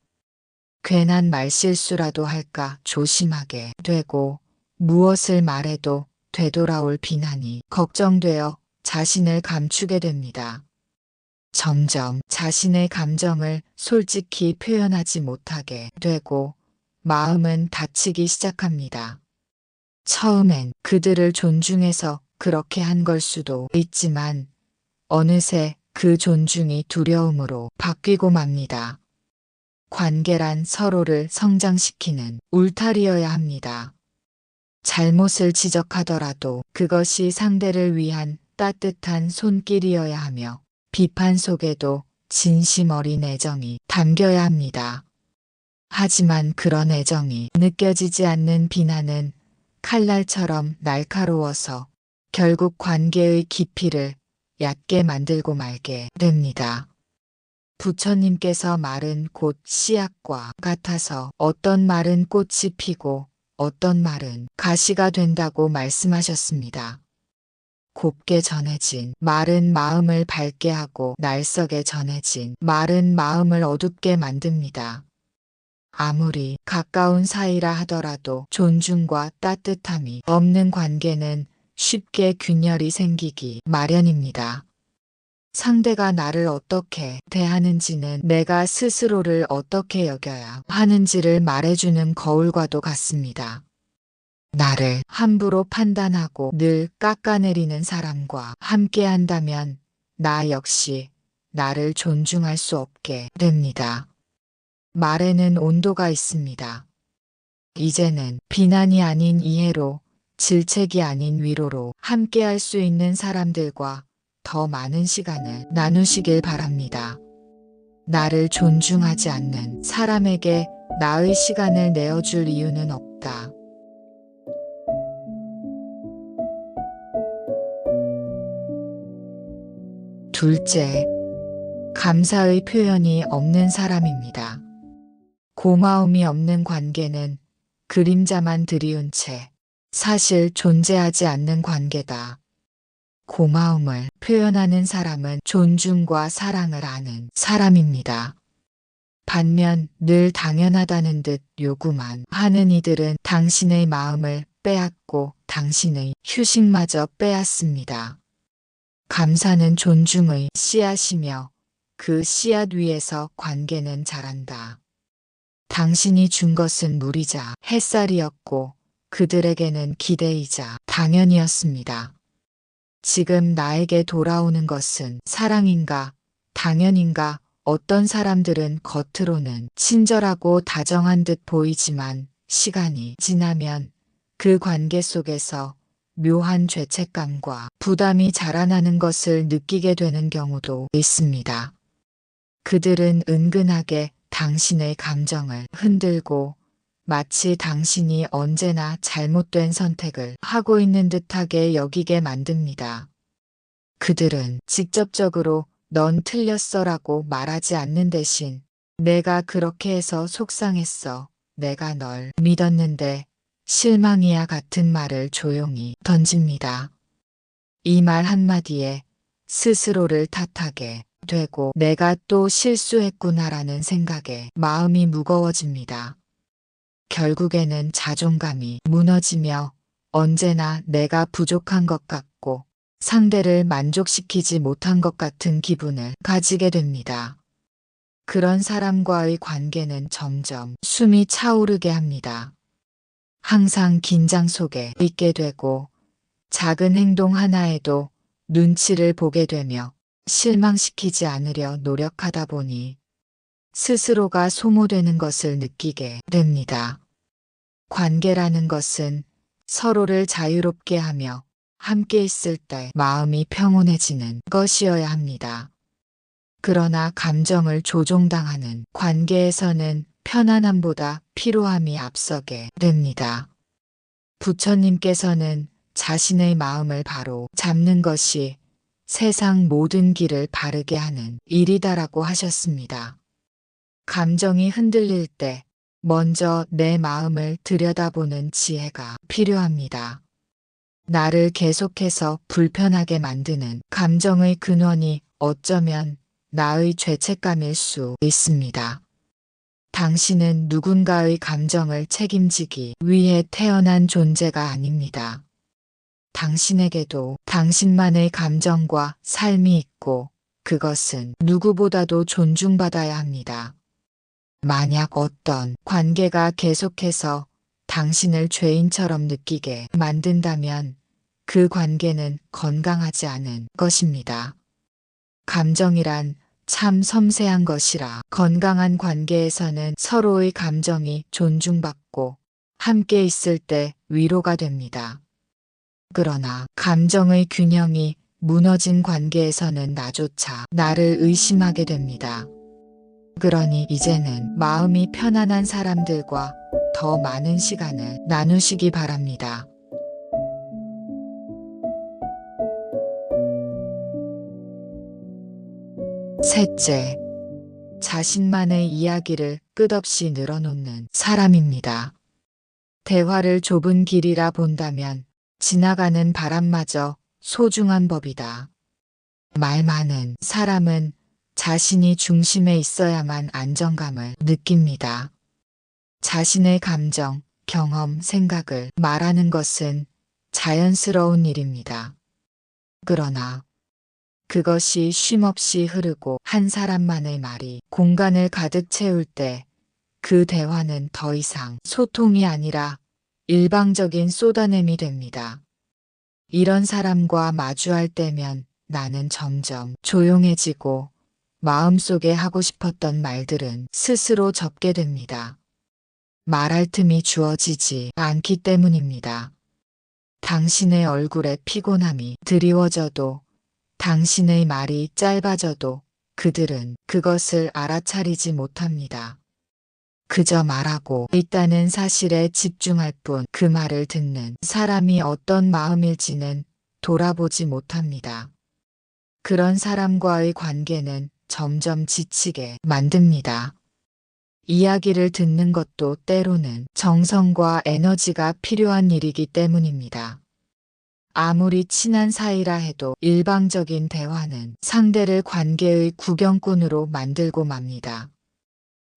괜한 말실수라도 할까 조심하게 되고 무엇을 말해도 되돌아올 비난이 걱정되어 자신을 감추게 됩니다. 점점 자신의 감정을 솔직히 표현하지 못하게 되고 마음은 다치기 시작합니다. 처음엔 그들을 존중해서 그렇게 한 걸 수도 있지만 어느새 그 존중이 두려움으로 바뀌고 맙니다. 관계란 서로를 성장시키는 울타리여야 합니다. 잘못을 지적하더라도 그것이 상대를 위한 따뜻한 손길이어야 하며 비판 속에도 진심 어린 애정이 담겨야 합니다. 하지만 그런 애정이 느껴지지 않는 비난은 칼날처럼 날카로워서 결국 관계의 깊이를 얕게 만들고 말게 됩니다. 부처님께서 말은 곧 씨앗과 같아서 어떤 말은 꽃이 피고 어떤 말은 가시가 된다고 말씀하셨습니다. 곱게 전해진 말은 마음을 밝게 하고 날석에 전해진 말은 마음을 어둡게 만듭니다. 아무리 가까운 사이라 하더라도 존중과 따뜻함이 없는 관계는 쉽게 균열이 생기기 마련입니다. 상대가 나를 어떻게 대하는지는 내가 스스로를 어떻게 여겨야 하는지를 말해주는 거울과도 같습니다. 나를 함부로 판단하고 늘 깎아내리는 사람과 함께 한다면 나 역시 나를 존중할 수 없게 됩니다. 말에는 온도가 있습니다. 이제는 비난이 아닌 이해로, 질책이 아닌 위로로 함께할 수 있는 사람들과 더 많은 시간을 나누시길 바랍니다. 나를 존중하지 않는 사람에게 나의 시간을 내어줄 이유는 없다. 둘째, 감사의 표현이 없는 사람입니다. 고마움이 없는 관계는 그림자만 드리운 채 사실 존재하지 않는 관계다. 고마움을 표현하는 사람은 존중과 사랑을 아는 사람입니다. 반면 늘 당연하다는 듯 요구만 하는 이들은 당신의 마음을 빼앗고 당신의 휴식마저 빼앗습니다. 감사는 존중의 씨앗이며 그 씨앗 위에서 관계는 자란다. 당신이 준 것은 물이자 햇살이었고 그들에게는 기대이자 당연이었습니다. 지금 나에게 돌아오는 것은 사랑인가, 당연인가? 어떤 사람들은 겉으로는 친절하고 다정한 듯 보이지만 시간이 지나면 그 관계 속에서 묘한 죄책감과 부담이 자라나는 것을 느끼게 되는 경우도 있습니다. 그들은 은근하게 당신의 감정을 흔들고 마치 당신이 언제나 잘못된 선택을 하고 있는 듯하게 여기게 만듭니다. 그들은 직접적으로 넌 틀렸어라고 말하지 않는 대신 내가 그렇게 해서 속상했어. 내가 널 믿었는데 실망이야 같은 말을 조용히 던집니다. 이 말 한마디에 스스로를 탓하게 되고 내가 또 실수했구나라는 생각에 마음이 무거워집니다. 결국에는 자존감이 무너지며 언제나 내가 부족한 것 같고 상대를 만족시키지 못한 것 같은 기분을 가지게 됩니다. 그런 사람과의 관계는 점점 숨이 차오르게 합니다. 항상 긴장 속에 있게 되고 작은 행동 하나에도 눈치를 보게 되며 실망시키지 않으려 노력하다 보니 스스로가 소모되는 것을 느끼게 됩니다. 관계라는 것은 서로를 자유롭게 하며 함께 있을 때 마음이 평온해지는 것이어야 합니다. 그러나 감정을 조종당하는 관계에서는 편안함보다 피로함이 앞서게 됩니다. 부처님께서는 자신의 마음을 바로 잡는 것이 세상 모든 길을 바르게 하는 일이다라고 하셨습니다. 감정이 흔들릴 때 먼저 내 마음을 들여다보는 지혜가 필요합니다. 나를 계속해서 불편하게 만드는 감정의 근원이 어쩌면 나의 죄책감일 수 있습니다. 당신은 누군가의 감정을 책임지기 위해 태어난 존재가 아닙니다. 당신에게도 당신만의 감정과 삶이 있고 그것은 누구보다도 존중받아야 합니다. 만약 어떤 관계가 계속해서 당신을 죄인처럼 느끼게 만든다면 그 관계는 건강하지 않은 것입니다. 감정이란 참 섬세한 것이라 건강한 관계에서는 서로의 감정이 존중받고 함께 있을 때 위로가 됩니다. 그러나 감정의 균형이 무너진 관계에서는 나조차 나를 의심하게 됩니다. 그러니 이제는 마음이 편안한 사람들과 더 많은 시간을 나누시기 바랍니다. 셋째, 자신만의 이야기를 끝없이 늘어놓는 사람입니다. 대화를 좁은 길이라 본다면 지나가는 바람마저 소중한 법이다. 말 많은 사람은 자신이 중심에 있어야만 안정감을 느낍니다. 자신의 감정, 경험, 생각을 말하는 것은 자연스러운 일입니다. 그러나 그것이 쉼없이 흐르고 한 사람만의 말이 공간을 가득 채울 때 그 대화는 더 이상 소통이 아니라 일방적인 쏟아냄이 됩니다. 이런 사람과 마주할 때면 나는 점점 조용해지고 마음속에 하고 싶었던 말들은 스스로 접게 됩니다. 말할 틈이 주어지지 않기 때문입니다. 당신의 얼굴에 피곤함이 드리워져도 당신의 말이 짧아져도 그들은 그것을 알아차리지 못합니다. 그저 말하고 있다는 사실에 집중할 뿐 그 말을 듣는 사람이 어떤 마음일지는 돌아보지 못합니다. 그런 사람과의 관계는 점점 지치게 만듭니다. 이야기를 듣는 것도 때로는 정성과 에너지가 필요한 일이기 때문입니다. 아무리 친한 사이라 해도 일방적인 대화는 상대를 관계의 구경꾼으로 만들고 맙니다.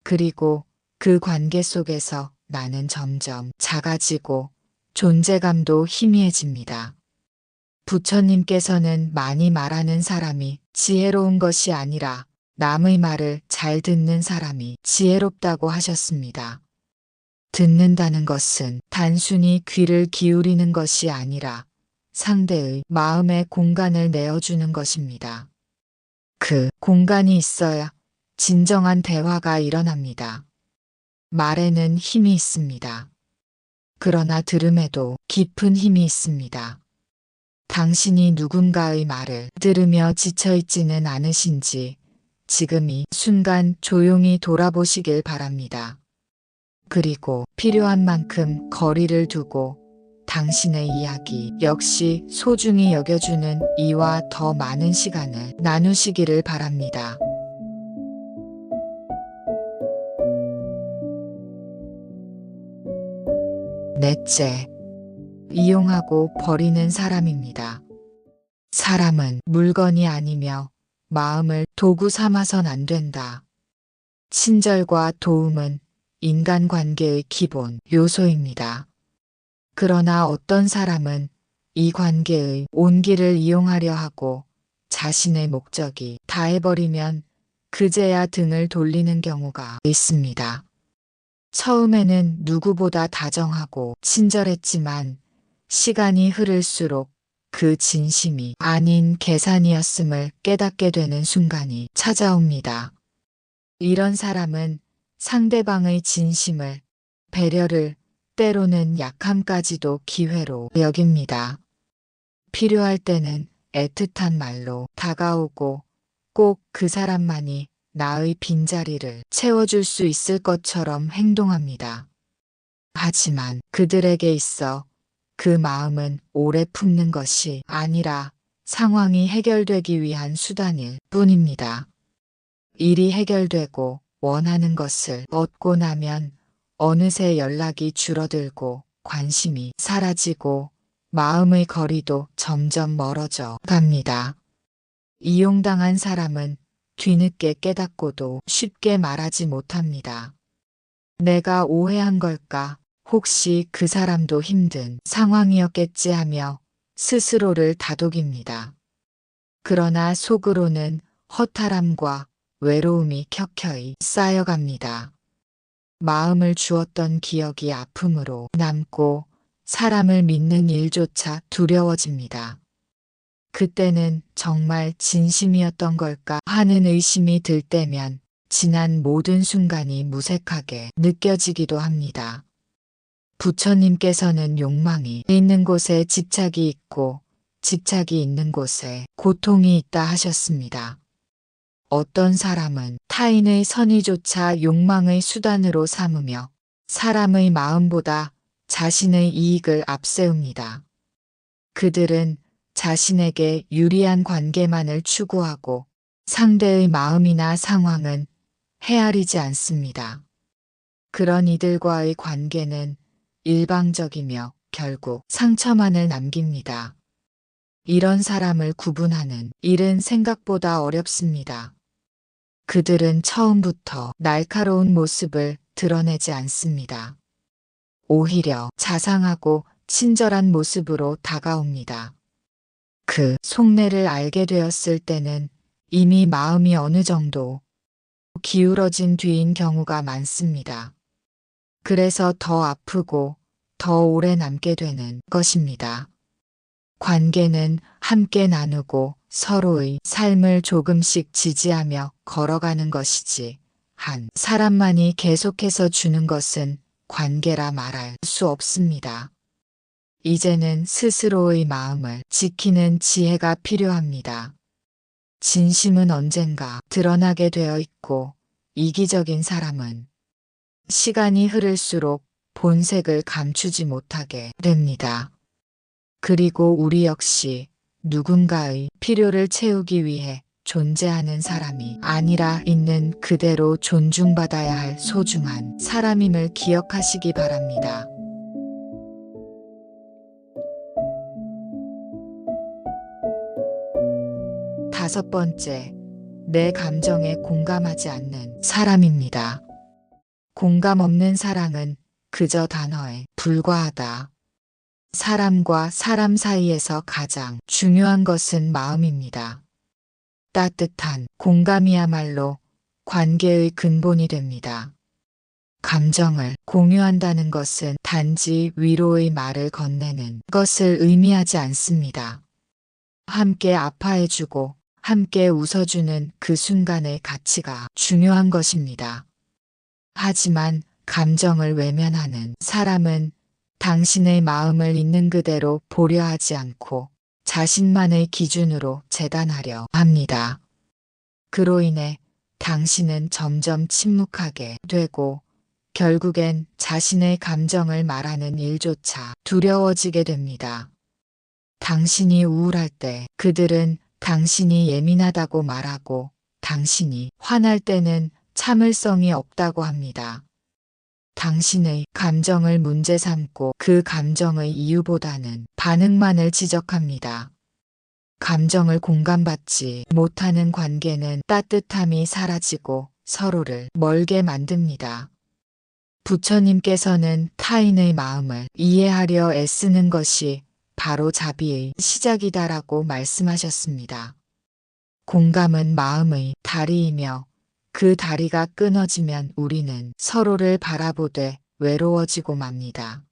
그리고 그 관계 속에서 나는 점점 작아지고 존재감도 희미해집니다. 부처님께서는 많이 말하는 사람이 지혜로운 것이 아니라 남의 말을 잘 듣는 사람이 지혜롭다고 하셨습니다. 듣는다는 것은 단순히 귀를 기울이는 것이 아니라 상대의 마음에 공간을 내어주는 것입니다. 그 공간이 있어야 진정한 대화가 일어납니다. 말에는 힘이 있습니다. 그러나 들음에도 깊은 힘이 있습니다. 당신이 누군가의 말을 들으며 지쳐있지는 않으신지 지금 이 순간 조용히 돌아보시길 바랍니다. 그리고 필요한 만큼 거리를 두고 당신의 이야기 역시 소중히 여겨주는 이와 더 많은 시간을 나누시기를 바랍니다. 넷째, 이용하고 버리는 사람입니다. 사람은 물건이 아니며 마음을 도구 삼아선 안 된다. 친절과 도움은 인간관계의 기본 요소입니다. 그러나 어떤 사람은 이 관계의 온기를 이용하려 하고 자신의 목적이 다해버리면 그제야 등을 돌리는 경우가 있습니다. 처음에는 누구보다 다정하고 친절했지만 시간이 흐를수록 그 진심이 아닌 계산이었음을 깨닫게 되는 순간이 찾아옵니다. 이런 사람은 상대방의 진심을, 배려를, 때로는 약함까지도 기회로 여깁니다. 필요할 때는 애틋한 말로 다가오고 꼭 그 사람만이 나의 빈자리를 채워줄 수 있을 것처럼 행동합니다. 하지만 그들에게 있어 그 마음은 오래 품는 것이 아니라 상황이 해결되기 위한 수단일 뿐입니다. 일이 해결되고 원하는 것을 얻고 나면 어느새 연락이 줄어들고 관심이 사라지고 마음의 거리도 점점 멀어져 갑니다. 이용당한 사람은 뒤늦게 깨닫고도 쉽게 말하지 못합니다. 내가 오해한 걸까? 혹시 그 사람도 힘든 상황이었겠지 하며 스스로를 다독입니다. 그러나 속으로는 허탈함과 외로움이 켜켜이 쌓여갑니다. 마음을 주었던 기억이 아픔으로 남고 사람을 믿는 일조차 두려워집니다. 그때는 정말 진심이었던 걸까 하는 의심이 들 때면 지난 모든 순간이 무색하게 느껴지기도 합니다. 부처님께서는 욕망이 있는 곳에 집착이 있고 집착이 있는 곳에 고통이 있다 하셨습니다. 어떤 사람은 타인의 선의조차 욕망의 수단으로 삼으며 사람의 마음보다 자신의 이익을 앞세웁니다. 그들은 자신에게 유리한 관계만을 추구하고 상대의 마음이나 상황은 헤아리지 않습니다. 그런 이들과의 관계는 일방적이며 결국 상처만을 남깁니다. 이런 사람을 구분하는 일은 생각보다 어렵습니다. 그들은 처음부터 날카로운 모습을 드러내지 않습니다. 오히려 자상하고 친절한 모습으로 다가옵니다. 그 속내를 알게 되었을 때는 이미 마음이 어느 정도 기울어진 뒤인 경우가 많습니다. 그래서 더 아프고 더 오래 남게 되는 것입니다. 관계는 함께 나누고 서로의 삶을 조금씩 지지하며 걸어가는 것이지 한 사람만이 계속해서 주는 것은 관계라 말할 수 없습니다. 이제는 스스로의 마음을 지키는 지혜가 필요합니다. 진심은 언젠가 드러나게 되어 있고 이기적인 사람은 시간이 흐를수록 본색을 감추지 못하게 됩니다. 그리고 우리 역시 누군가의 필요를 채우기 위해 존재하는 사람이 아니라 있는 그대로 존중받아야 할 소중한 사람임을 기억하시기 바랍니다. 다섯 번째, 내 감정에 공감하지 않는 사람입니다. 공감 없는 사랑은 그저 단어에 불과하다. 사람과 사람 사이에서 가장 중요한 것은 마음입니다. 따뜻한 공감이야말로 관계의 근본이 됩니다. 감정을 공유한다는 것은 단지 위로의 말을 건네는 것을 의미하지 않습니다. 함께 아파해주고 함께 웃어주는 그 순간의 가치가 중요한 것입니다. 하지만 감정을 외면하는 사람은 당신의 마음을 있는 그대로 보려 하지 않고 자신만의 기준으로 재단하려 합니다. 그로 인해 당신은 점점 침묵하게 되고 결국엔 자신의 감정을 말하는 일조차 두려워지게 됩니다. 당신이 우울할 때 그들은 당신이 예민하다고 말하고 당신이 화날 때는 참을성이 없다고 합니다. 당신의 감정을 문제 삼고 그 감정의 이유보다는 반응만을 지적합니다. 감정을 공감받지 못하는 관계는 따뜻함이 사라지고 서로를 멀게 만듭니다. 부처님께서는 타인의 마음을 이해하려 애쓰는 것이 바로 자비의 시작이다라고 말씀하셨습니다. 공감은 마음의 다리이며 그 다리가 끊어지면 우리는 서로를 바라보되 외로워지고 맙니다.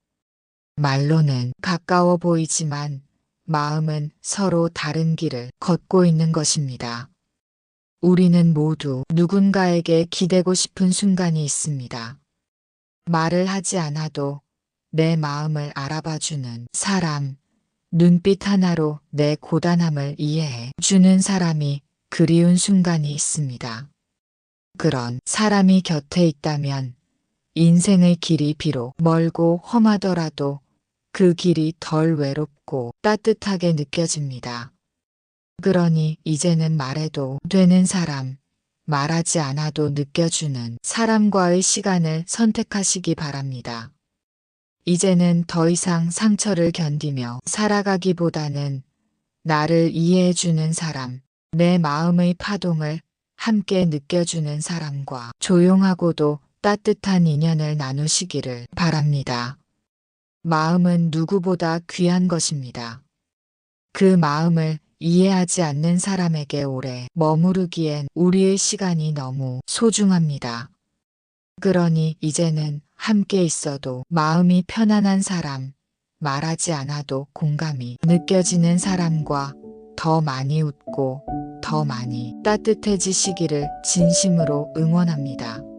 말로는 가까워 보이지만 마음은 서로 다른 길을 걷고 있는 것입니다. 우리는 모두 누군가에게 기대고 싶은 순간이 있습니다. 말을 하지 않아도 내 마음을 알아봐주는 사람, 눈빛 하나로 내 고단함을 이해해 주는 사람이 그리운 순간이 있습니다. 그런 사람이 곁에 있다면 인생의 길이 비록 멀고 험하더라도 그 길이 덜 외롭고 따뜻하게 느껴집니다. 그러니 이제는 말해도 되는 사람, 말하지 않아도 느껴주는 사람과의 시간을 선택하시기 바랍니다. 이제는 더 이상 상처를 견디며 살아가기보다는 나를 이해해주는 사람, 내 마음의 파동을 함께 느껴주는 사람과 조용하고도 따뜻한 인연을 나누시기를 바랍니다. 마음은 누구보다 귀한 것입니다. 그 마음을 이해하지 않는 사람에게 오래 머무르기엔 우리의 시간이 너무 소중합니다. 그러니 이제는 함께 있어도 마음이 편안한 사람, 말하지 않아도 공감이 느껴지는 사람과 더 많이 웃고 더 많이 따뜻해지시기를 진심으로 응원합니다.